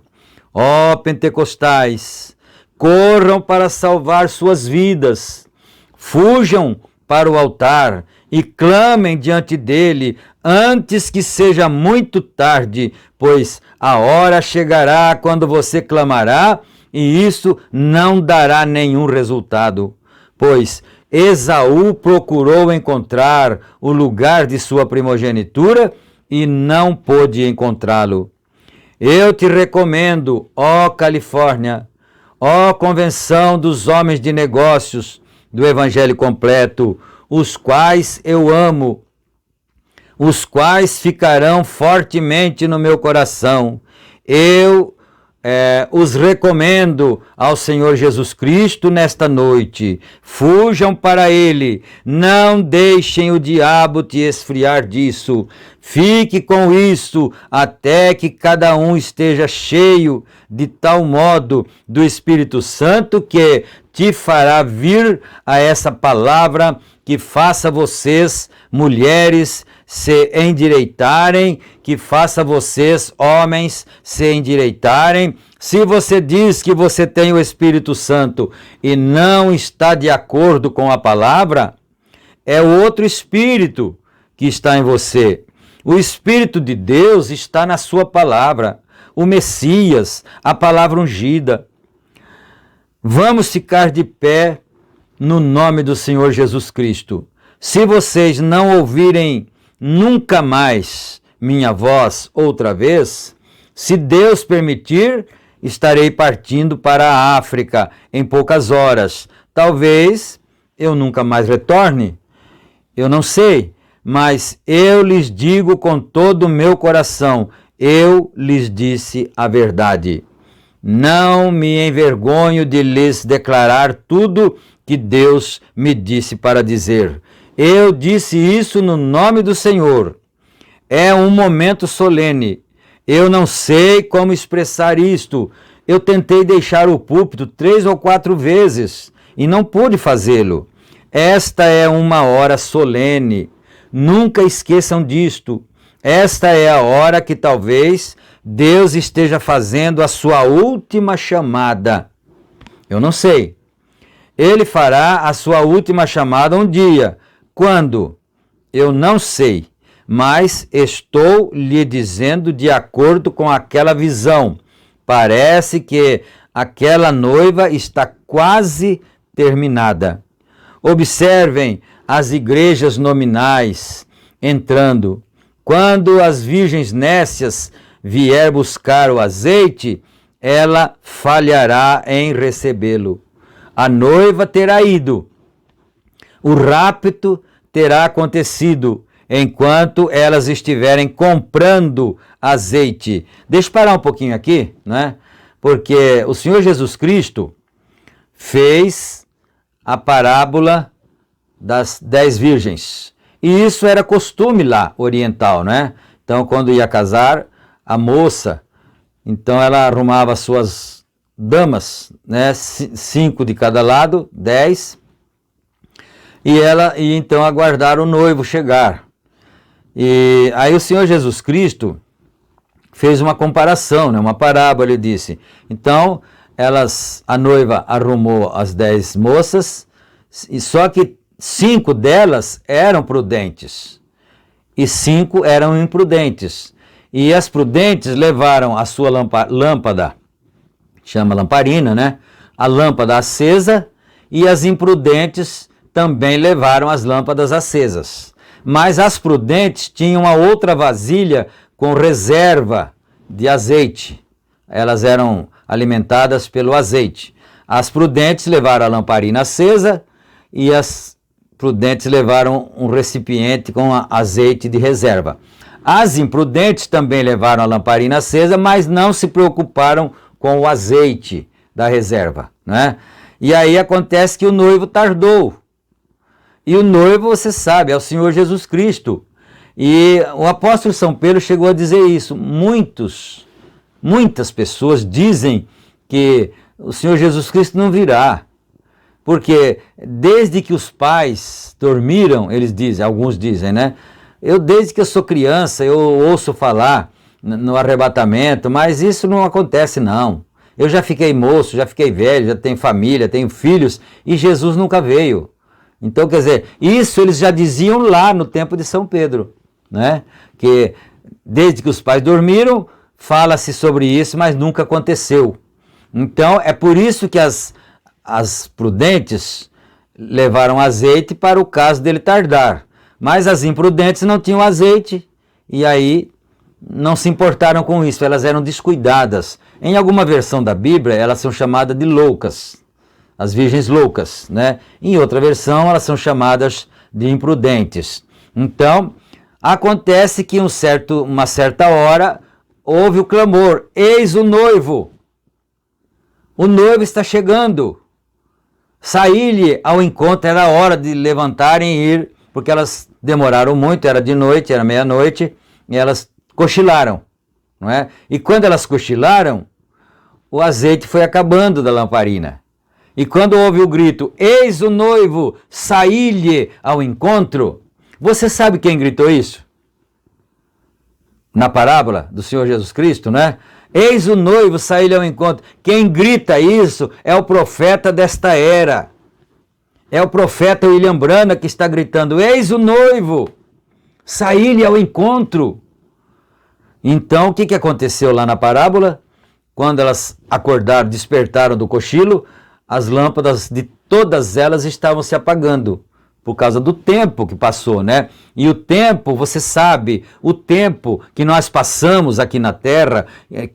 B: Ó pentecostais, corram para salvar suas vidas. Fujam para o altar e clamem diante dele antes que seja muito tarde, pois a hora chegará quando você clamará e isso não dará nenhum resultado. Pois Esaú procurou encontrar o lugar de sua primogenitura e não pôde encontrá-lo. Eu te recomendo, ó Califórnia, ó Convenção dos Homens de Negócios do Evangelho Completo, os quais eu amo, os quais ficarão fortemente no meu coração. Eu os recomendo ao Senhor Jesus Cristo nesta noite. Fujam para Ele, não deixem o diabo te esfriar disso. Fique com isso até que cada um esteja cheio de tal modo do Espírito Santo que te fará vir a essa palavra que faça vocês, mulheres, se endireitarem, que faça vocês, homens, se endireitarem. Se você diz que você tem o Espírito Santo e não está de acordo com a palavra, é o outro Espírito que está em você. O Espírito de Deus está na sua palavra, o Messias, a palavra ungida. Vamos ficar de pé no nome do Senhor Jesus Cristo. Se vocês não ouvirem nunca mais minha voz outra vez, se Deus permitir, estarei partindo para a África em poucas horas. Talvez eu nunca mais retorne, eu não sei, mas eu lhes digo com todo o meu coração, eu lhes disse a verdade. Não me envergonho de lhes declarar tudo que Deus me disse para dizer. Eu disse isso no nome do Senhor. É um momento solene. Eu não sei como expressar isto. Eu tentei deixar o púlpito 3 ou 4 vezes e não pude fazê-lo. Esta é uma hora solene. Nunca esqueçam disto. Esta é a hora que talvez Deus esteja fazendo a sua última chamada. Eu não sei. Ele fará a sua última chamada um dia. Quando? Eu não sei, mas estou lhe dizendo de acordo com aquela visão. Parece que aquela noiva está quase terminada. Observem as igrejas nominais entrando. Quando as virgens nécias vier buscar o azeite, ela falhará em recebê-lo. A noiva terá ido. O rapto terá acontecido enquanto elas estiverem comprando azeite. Deixa eu parar um pouquinho aqui, né? Porque o Senhor Jesus Cristo fez a parábola das 10 virgens. E isso era costume lá, oriental, né? Então, quando ia casar, a moça, então ela arrumava suas damas, né? 5 de cada lado, 10. E então aguardar o noivo chegar. E aí o Senhor Jesus Cristo fez uma comparação, né? Uma parábola, ele disse. Então, a noiva arrumou as 10 moças, e só que 5 delas eram prudentes e 5 eram imprudentes. E as prudentes levaram a sua lâmpada, chama lamparina, né? A lâmpada acesa, e as imprudentes também levaram as lâmpadas acesas. Mas as prudentes tinham uma outra vasilha com reserva de azeite. Elas eram alimentadas pelo azeite. As prudentes levaram a lamparina acesa e as prudentes levaram um recipiente com azeite de reserva. As imprudentes também levaram a lamparina acesa, mas não se preocuparam com o azeite da reserva, né? E aí acontece que o noivo tardou. E o noivo, você sabe, é o Senhor Jesus Cristo. E o apóstolo São Pedro chegou a dizer isso. Muitas pessoas dizem que o Senhor Jesus Cristo não virá. Porque desde que os pais dormiram, eles dizem, alguns dizem, né? Desde que eu sou criança, eu ouço falar no arrebatamento, mas isso não acontece não. Eu já fiquei moço, já fiquei velho, já tenho família, tenho filhos, e Jesus nunca veio. Então, quer dizer, isso eles já diziam lá no tempo de São Pedro, né? Que desde que os pais dormiram, fala-se sobre isso, mas nunca aconteceu. Então, é por isso que as prudentes levaram azeite para o caso dele tardar. Mas as imprudentes não tinham azeite e aí não se importaram com isso, elas eram descuidadas. Em alguma versão da Bíblia, elas são chamadas de loucas, as virgens loucas, né? Em outra versão, elas são chamadas de imprudentes. Então, acontece que uma certa hora houve o clamor: eis o noivo está chegando. Saí-lhe ao encontro, era hora de levantarem e ir, porque elas demoraram muito, era de noite, era meia-noite, e elas cochilaram, não é? E quando elas cochilaram, o azeite foi acabando da lamparina. E quando houve o grito, eis o noivo, saí-lhe ao encontro, você sabe quem gritou isso? Na parábola do Senhor Jesus Cristo, né? Eis o noivo, saí-lhe ao encontro. Quem grita isso é o profeta desta era. É o profeta William Branham que está gritando, eis o noivo, saí-lhe ao encontro. Então, o que aconteceu lá na parábola? Quando elas acordaram, despertaram do cochilo, as lâmpadas de todas elas estavam se apagando, por causa do tempo que passou, né? E o tempo, você sabe, o tempo que nós passamos aqui na Terra,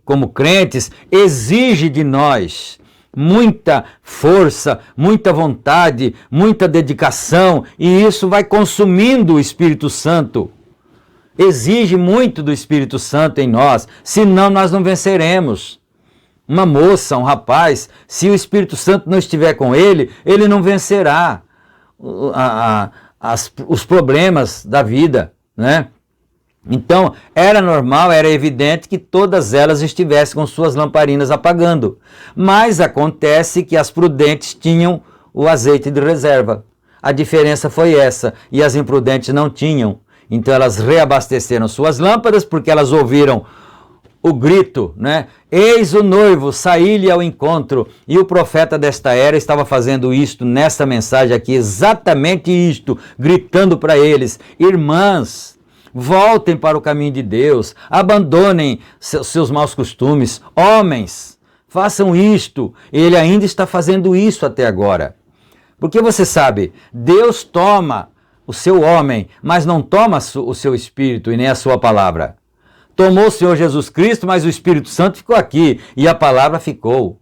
B: como crentes, exige de nós muita força, muita vontade, muita dedicação, e isso vai consumindo o Espírito Santo. Exige muito do Espírito Santo em nós, senão nós não venceremos. Uma moça, um rapaz, se o Espírito Santo não estiver com ele, ele não vencerá os problemas da vida, né? Então, era normal, era evidente que todas elas estivessem com suas lamparinas apagando. Mas acontece que as prudentes tinham o azeite de reserva. A diferença foi essa, e as imprudentes não tinham. Então elas reabasteceram suas lâmpadas, porque elas ouviram o grito, né? Eis o noivo, saí-lhe ao encontro. E o profeta desta era estava fazendo isto, nessa mensagem aqui, exatamente isto, gritando para eles: irmãs, voltem para o caminho de Deus, abandonem seus maus costumes. Homens, façam isto. Ele ainda está fazendo isso até agora. Porque você sabe, Deus toma o seu homem, mas não toma o seu espírito e nem a sua palavra. Tomou o Senhor Jesus Cristo, mas o Espírito Santo ficou aqui e a palavra ficou.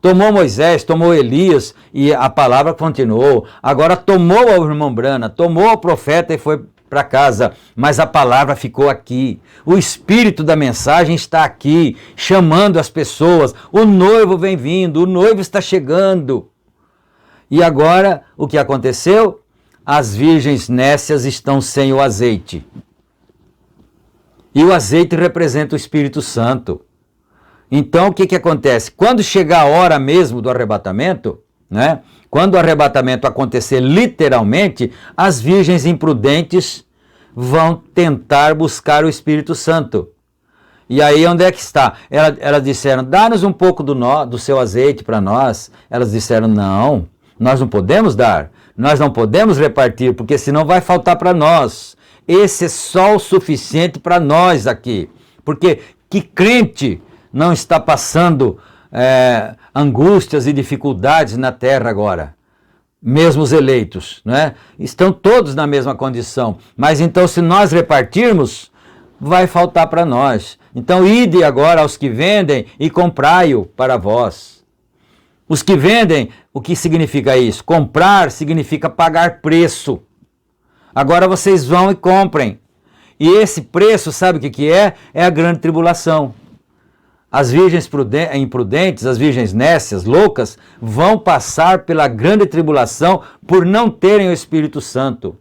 B: Tomou Moisés, tomou Elias e a palavra continuou. Agora tomou o irmão Branham, tomou o profeta e foi para casa, mas a palavra ficou aqui. O espírito da mensagem está aqui, chamando as pessoas. O noivo vem vindo, o noivo está chegando. E agora, o que aconteceu? As virgens nécias estão sem o azeite. E o azeite representa o Espírito Santo. Então, o que acontece? Quando chegar a hora mesmo do arrebatamento, né? Quando o arrebatamento acontecer literalmente, as virgens imprudentes vão tentar buscar o Espírito Santo. E aí onde é que está? Elas disseram, dá-nos um pouco do seu azeite para nós. Elas disseram, não, nós não podemos dar, nós não podemos repartir, porque senão vai faltar para nós. Esse é só o suficiente para nós aqui. Porque que crente não está passando angústias e dificuldades na terra agora? Mesmo os eleitos, né? Estão todos na mesma condição. Mas então, se nós repartirmos, vai faltar para nós. Então, ide agora aos que vendem e comprai-o para vós. Os que vendem, o que significa isso? Comprar significa pagar preço. Agora vocês vão e comprem. E esse preço, sabe o que é? É a grande tribulação. As virgens imprudentes, as virgens nécias, loucas, vão passar pela grande tribulação por não terem o Espírito Santo.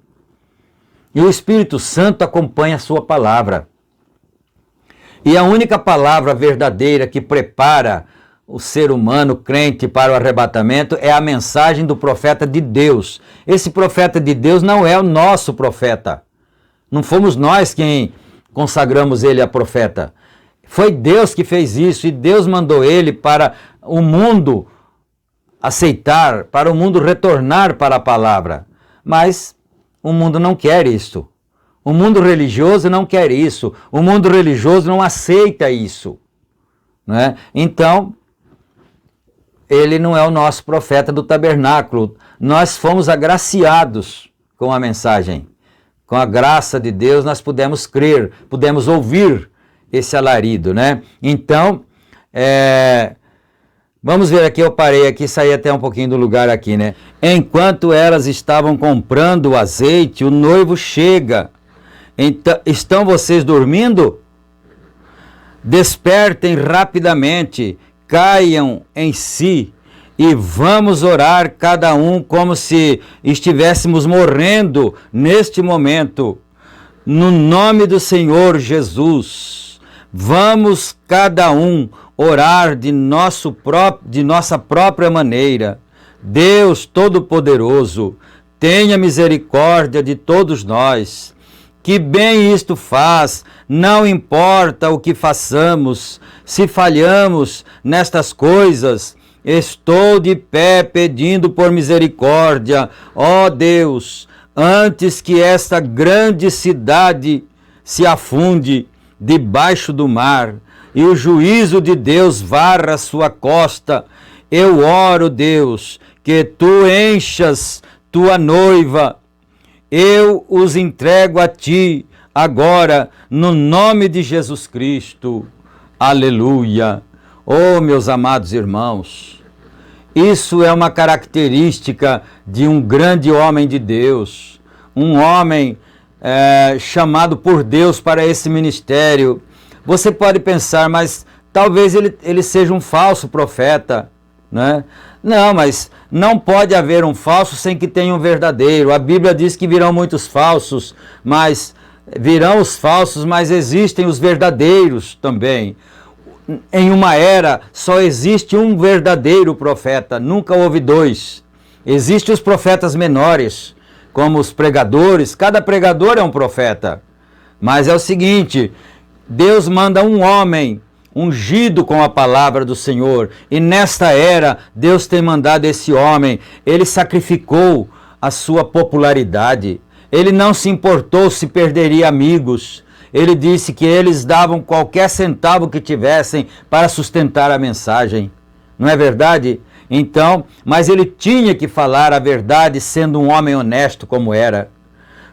B: E o Espírito Santo acompanha a sua palavra. E a única palavra verdadeira que prepara o ser humano crente para o arrebatamento é a mensagem do profeta de Deus. Esse profeta de Deus não é o nosso profeta. Não fomos nós quem consagramos ele a profeta. Foi Deus que fez isso, e Deus mandou ele para o mundo aceitar, para o mundo retornar para a palavra. Mas o mundo não quer isso. O mundo religioso não quer isso. O mundo religioso não aceita isso. Não é? Então, ele não é o nosso profeta do tabernáculo. Nós fomos agraciados com a mensagem. Com a graça de Deus, nós pudemos crer, pudemos ouvir esse alarido, né? Então, vamos ver aqui, eu parei aqui, saí até um pouquinho do lugar aqui, né? Enquanto elas estavam comprando o azeite, o noivo chega. Então, estão vocês dormindo? Despertem rapidamente, caiam em si e vamos orar cada um como se estivéssemos morrendo neste momento. No nome do Senhor Jesus, vamos cada um orar de nossa própria maneira. Deus Todo-Poderoso, tenha misericórdia de todos nós. Que bem isto faz, não importa o que façamos, se falhamos nestas coisas, estou de pé pedindo por misericórdia, ó Deus, antes que esta grande cidade se afunde debaixo do mar e o juízo de Deus varra sua costa, eu oro, Deus, que tu enchas tua noiva. Eu os entrego a ti agora, no nome de Jesus Cristo. Aleluia. Oh, meus amados irmãos, isso é uma característica de um grande homem de Deus, um homem chamado por Deus para esse ministério. Você pode pensar, mas talvez ele seja um falso profeta, né? Não, mas não pode haver um falso sem que tenha um verdadeiro. A Bíblia diz que virão muitos falsos, mas virão os falsos, mas existem os verdadeiros também. Em uma era só existe um verdadeiro profeta, nunca houve dois. Existem os profetas menores, como os pregadores, cada pregador é um profeta. Mas é o seguinte, Deus manda um homem ungido com a palavra do Senhor, e nesta era Deus tem mandado esse homem. Ele sacrificou a sua popularidade, ele não se importou se perderia amigos, ele disse que eles davam qualquer centavo que tivessem para sustentar a mensagem, não é verdade? Então, mas ele tinha que falar a verdade sendo um homem honesto como era,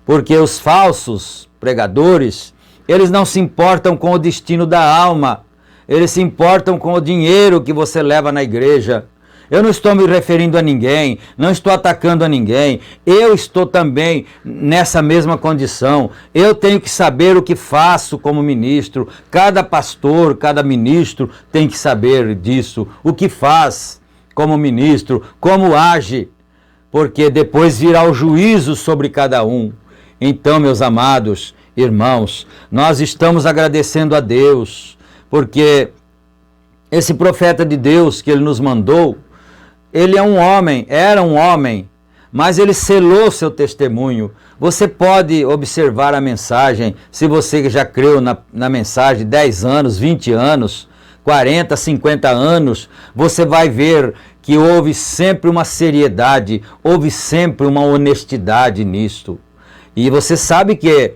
B: porque os falsos pregadores, eles não se importam com o destino da alma, eles se importam com o dinheiro que você leva na igreja. Eu não estou me referindo a ninguém, não estou atacando a ninguém. Eu estou também nessa mesma condição. Eu tenho que saber o que faço como ministro. Cada pastor, cada ministro tem que saber disso. O que faz como ministro, como age, porque depois virá o juízo sobre cada um. Então, meus amados irmãos, nós estamos agradecendo a Deus, porque esse profeta de Deus que ele nos mandou, ele é um homem, era um homem, mas ele selou seu testemunho. Você pode observar a mensagem, se você já creu na mensagem 10 anos, 20 anos, 40, 50 anos, você vai ver que houve sempre uma seriedade, houve sempre uma honestidade nisto. E você sabe que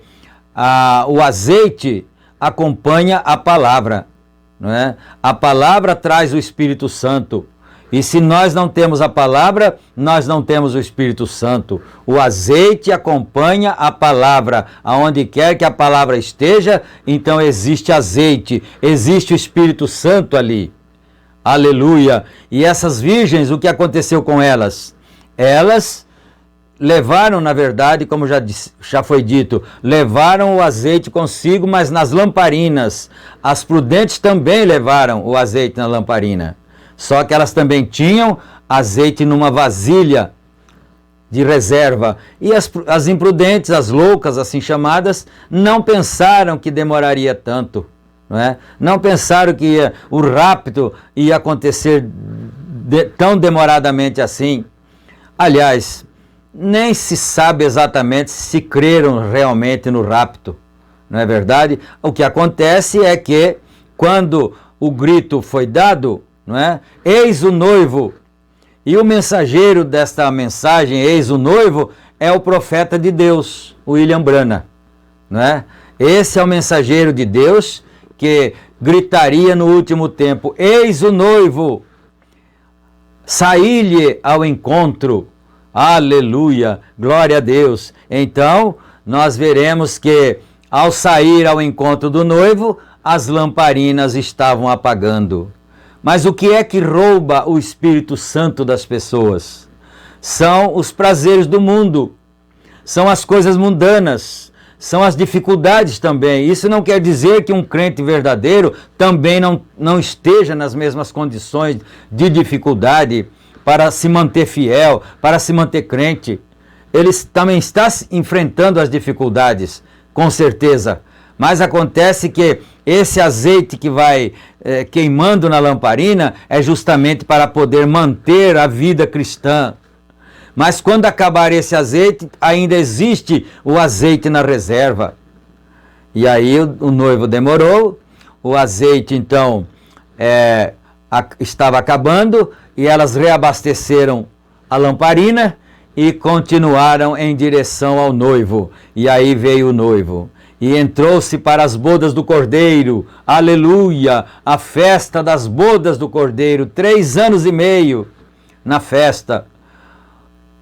B: o azeite acompanha a palavra, não é? A palavra traz o Espírito Santo. E se nós não temos a palavra, nós não temos o Espírito Santo. O azeite acompanha a palavra. Aonde quer que a palavra esteja, então existe azeite, existe o Espírito Santo ali. Aleluia! E essas virgens, o que aconteceu com elas? Elas levaram, na verdade, como já foi dito, levaram o azeite consigo, mas nas lamparinas. As prudentes também levaram o azeite na lamparina. Só que elas também tinham azeite numa vasilha de reserva. E as imprudentes, as loucas, assim chamadas, não pensaram que demoraria tanto. Não é? Não pensaram que o rapto ia acontecer tão demoradamente assim. Aliás, nem se sabe exatamente se creram realmente no rapto, não é verdade? O que acontece é que quando o grito foi dado, não é? Eis o noivo, e o mensageiro desta mensagem, eis o noivo, é o profeta de Deus, William Branham, não é? Esse é o mensageiro de Deus que gritaria no último tempo: eis o noivo, saí-lhe ao encontro. Aleluia, glória a Deus. Então, nós veremos que ao sair ao encontro do noivo, as lamparinas estavam apagando. Mas o que é que rouba o Espírito Santo das pessoas? São os prazeres do mundo, são as coisas mundanas, são as dificuldades também. Isso não quer dizer que um crente verdadeiro também não esteja nas mesmas condições de dificuldade para se manter fiel, para se manter crente. Ele também está enfrentando as dificuldades, com certeza. Mas acontece que esse azeite que vai queimando na lamparina é justamente para poder manter a vida cristã. Mas quando acabar esse azeite, ainda existe o azeite na reserva. E aí o noivo demorou, o azeite então estava acabando, e elas reabasteceram a lamparina e continuaram em direção ao noivo. E aí veio o noivo. E entrou-se para as bodas do Cordeiro. Aleluia! A festa das bodas do Cordeiro. 3 anos e meio na festa.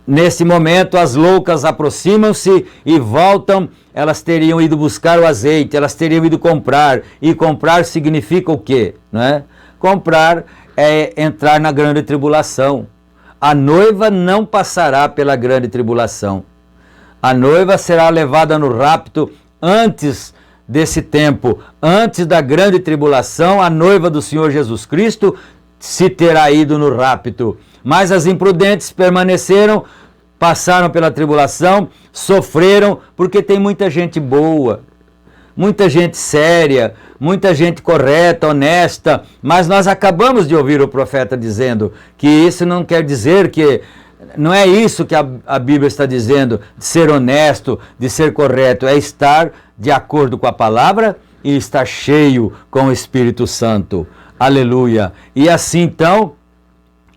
B: Nesse momento, as loucas aproximam-se e voltam. Elas teriam ido buscar o azeite, elas teriam ido comprar. E comprar significa o quê? Não é? Comprar é entrar na grande tribulação. A noiva não passará pela grande tribulação. A noiva será levada no rapto antes desse tempo, antes da grande tribulação. A noiva do Senhor Jesus Cristo se terá ido no rapto. Mas as imprudentes permaneceram, passaram pela tribulação, sofreram, porque tem muita gente boa, muita gente séria, muita gente correta, honesta. Mas nós acabamos de ouvir o profeta dizendo que isso não quer dizer que... Não é isso que a Bíblia está dizendo, de ser honesto, de ser correto. É estar de acordo com a palavra e estar cheio com o Espírito Santo. Aleluia. E assim então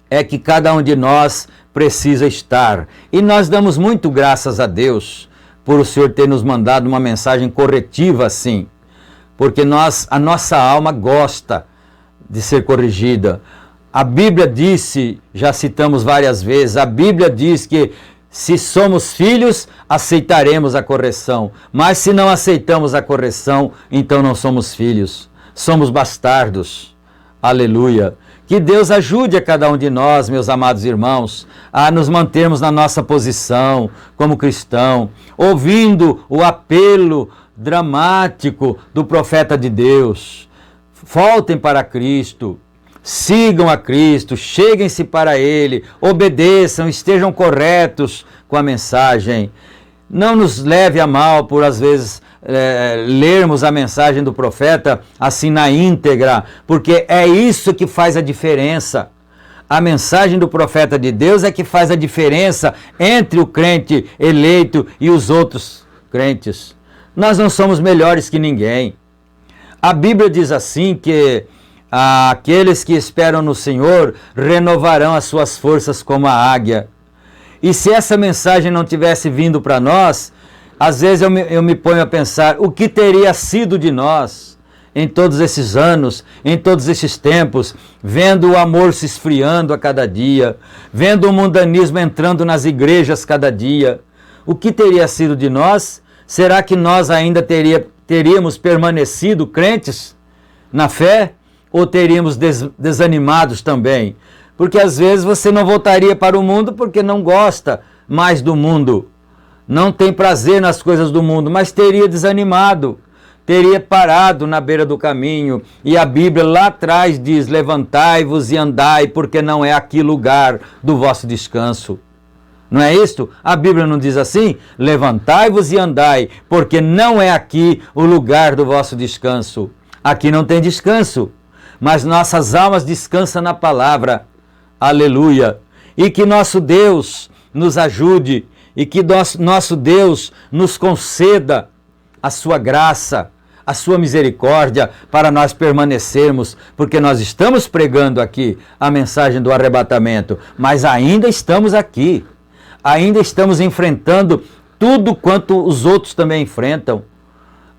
B: é que cada um de nós precisa estar. E nós damos muito graças a Deus por o Senhor ter nos mandado uma mensagem corretiva assim. Porque a nossa alma gosta de ser corrigida. A Bíblia disse, já citamos várias vezes, a Bíblia diz que se somos filhos, aceitaremos a correção. Mas se não aceitamos a correção, então não somos filhos. Somos bastardos. Aleluia. Que Deus ajude a cada um de nós, meus amados irmãos, a nos mantermos na nossa posição como cristão, ouvindo o apelo dramático do profeta de Deus. Voltem para Cristo. Sigam a Cristo, cheguem-se para Ele, obedeçam, estejam corretos com a mensagem. Não nos leve a mal por, às vezes, lermos a mensagem do profeta assim na íntegra, porque é isso que faz a diferença. A mensagem do profeta de Deus é que faz a diferença entre o crente eleito e os outros crentes. Nós não somos melhores que ninguém. A Bíblia diz assim que aqueles que esperam no Senhor renovarão as suas forças como a águia. E se essa mensagem não tivesse vindo para nós, às vezes eu me ponho a pensar, o que teria sido de nós em todos esses anos, em todos esses tempos, vendo o amor se esfriando a cada dia, vendo o mundanismo entrando nas igrejas cada dia. O que teria sido de nós? Será que nós ainda teríamos permanecido crentes na fé? Ou teríamos desanimados também? Porque às vezes você não voltaria para o mundo porque não gosta mais do mundo. Não tem prazer nas coisas do mundo, mas teria desanimado. Teria parado na beira do caminho. E a Bíblia lá atrás diz, levantai-vos e andai, porque não é aqui lugar do vosso descanso. Não é isto? A Bíblia não diz assim? Levantai-vos e andai, porque não é aqui o lugar do vosso descanso. Aqui não tem descanso. Mas nossas almas descansam na palavra. Aleluia. E que nosso Deus nos ajude e que nosso Deus nos conceda a sua graça, a sua misericórdia para nós permanecermos, porque nós estamos pregando aqui a mensagem do arrebatamento, mas ainda estamos aqui. ainda estamos enfrentando tudo quanto os outros também enfrentam.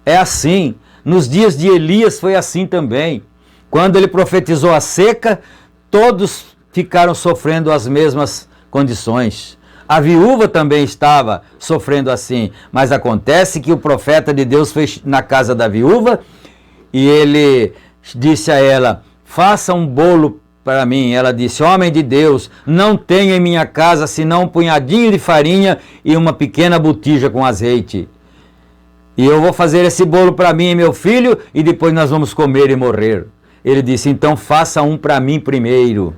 B: É assim. Nos dias de Elias foi assim também. Quando ele profetizou a seca, todos ficaram sofrendo as mesmas condições. A viúva também estava sofrendo assim, mas acontece que o profeta de Deus foi na casa da viúva e ele disse a ela: faça um bolo para mim. Ela disse: homem de Deus, não tenho em minha casa senão um punhadinho de farinha e uma pequena botija com azeite. E eu vou fazer esse bolo para mim e meu filho e depois nós vamos comer e morrer. Ele disse: então faça um para mim primeiro.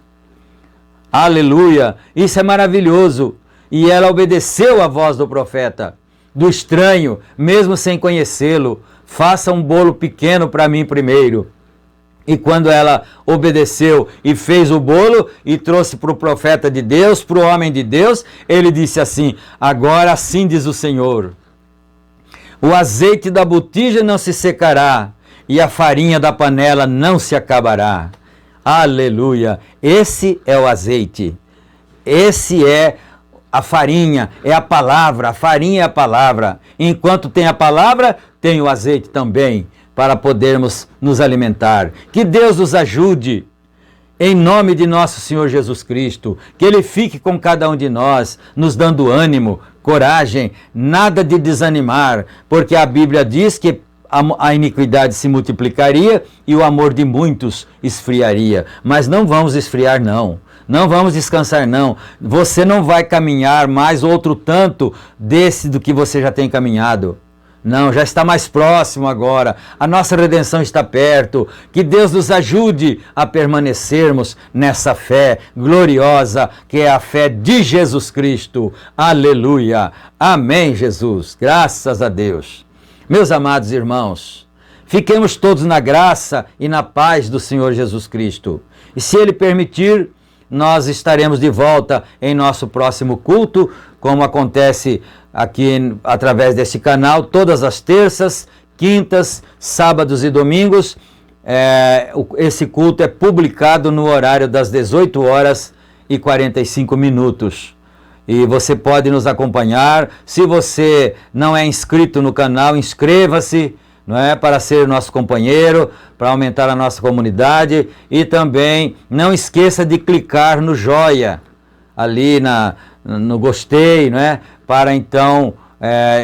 B: Aleluia! Isso é maravilhoso. E ela obedeceu à voz do profeta, do estranho, mesmo sem conhecê-lo. Faça um bolo pequeno para mim primeiro. E quando ela obedeceu e fez o bolo e trouxe para o profeta de Deus, para o homem de Deus, ele disse assim: agora assim diz o Senhor, o azeite da botija não se secará e a farinha da panela não se acabará. Aleluia! Esse é o azeite. Esse é a farinha, é a palavra. A farinha é a palavra. Enquanto tem a palavra, tem o azeite também, para podermos nos alimentar. Que Deus nos ajude, em nome de nosso Senhor Jesus Cristo, que Ele fique com cada um de nós, nos dando ânimo, coragem, nada de desanimar, porque a Bíblia diz que a iniquidade se multiplicaria e o amor de muitos esfriaria. Mas não vamos esfriar, não. Não vamos descansar, não. Você não vai caminhar mais outro tanto desse do que você já tem caminhado. Não, já está mais próximo agora. A nossa redenção está perto. Que Deus nos ajude a permanecermos nessa fé gloriosa, que é a fé de Jesus Cristo. Aleluia. Amém, Jesus. Graças a Deus. Meus amados irmãos, fiquemos todos na graça e na paz do Senhor Jesus Cristo. E se Ele permitir, nós estaremos de volta em nosso próximo culto, como acontece aqui através desse canal, todas as terças, quintas, sábados e domingos. Esse culto é publicado no horário das 18 horas e 45 minutos. E você pode nos acompanhar. Se você não é inscrito no canal, inscreva-se, não é, para ser nosso companheiro, para aumentar a nossa comunidade. E também não esqueça de clicar no joia, ali no gostei, não é, para então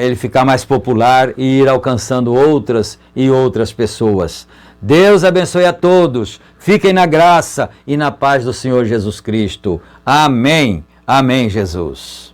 B: ele ficar mais popular e ir alcançando outras e outras pessoas. Deus abençoe a todos. Fiquem na graça e na paz do Senhor Jesus Cristo. Amém. Amém, Jesus.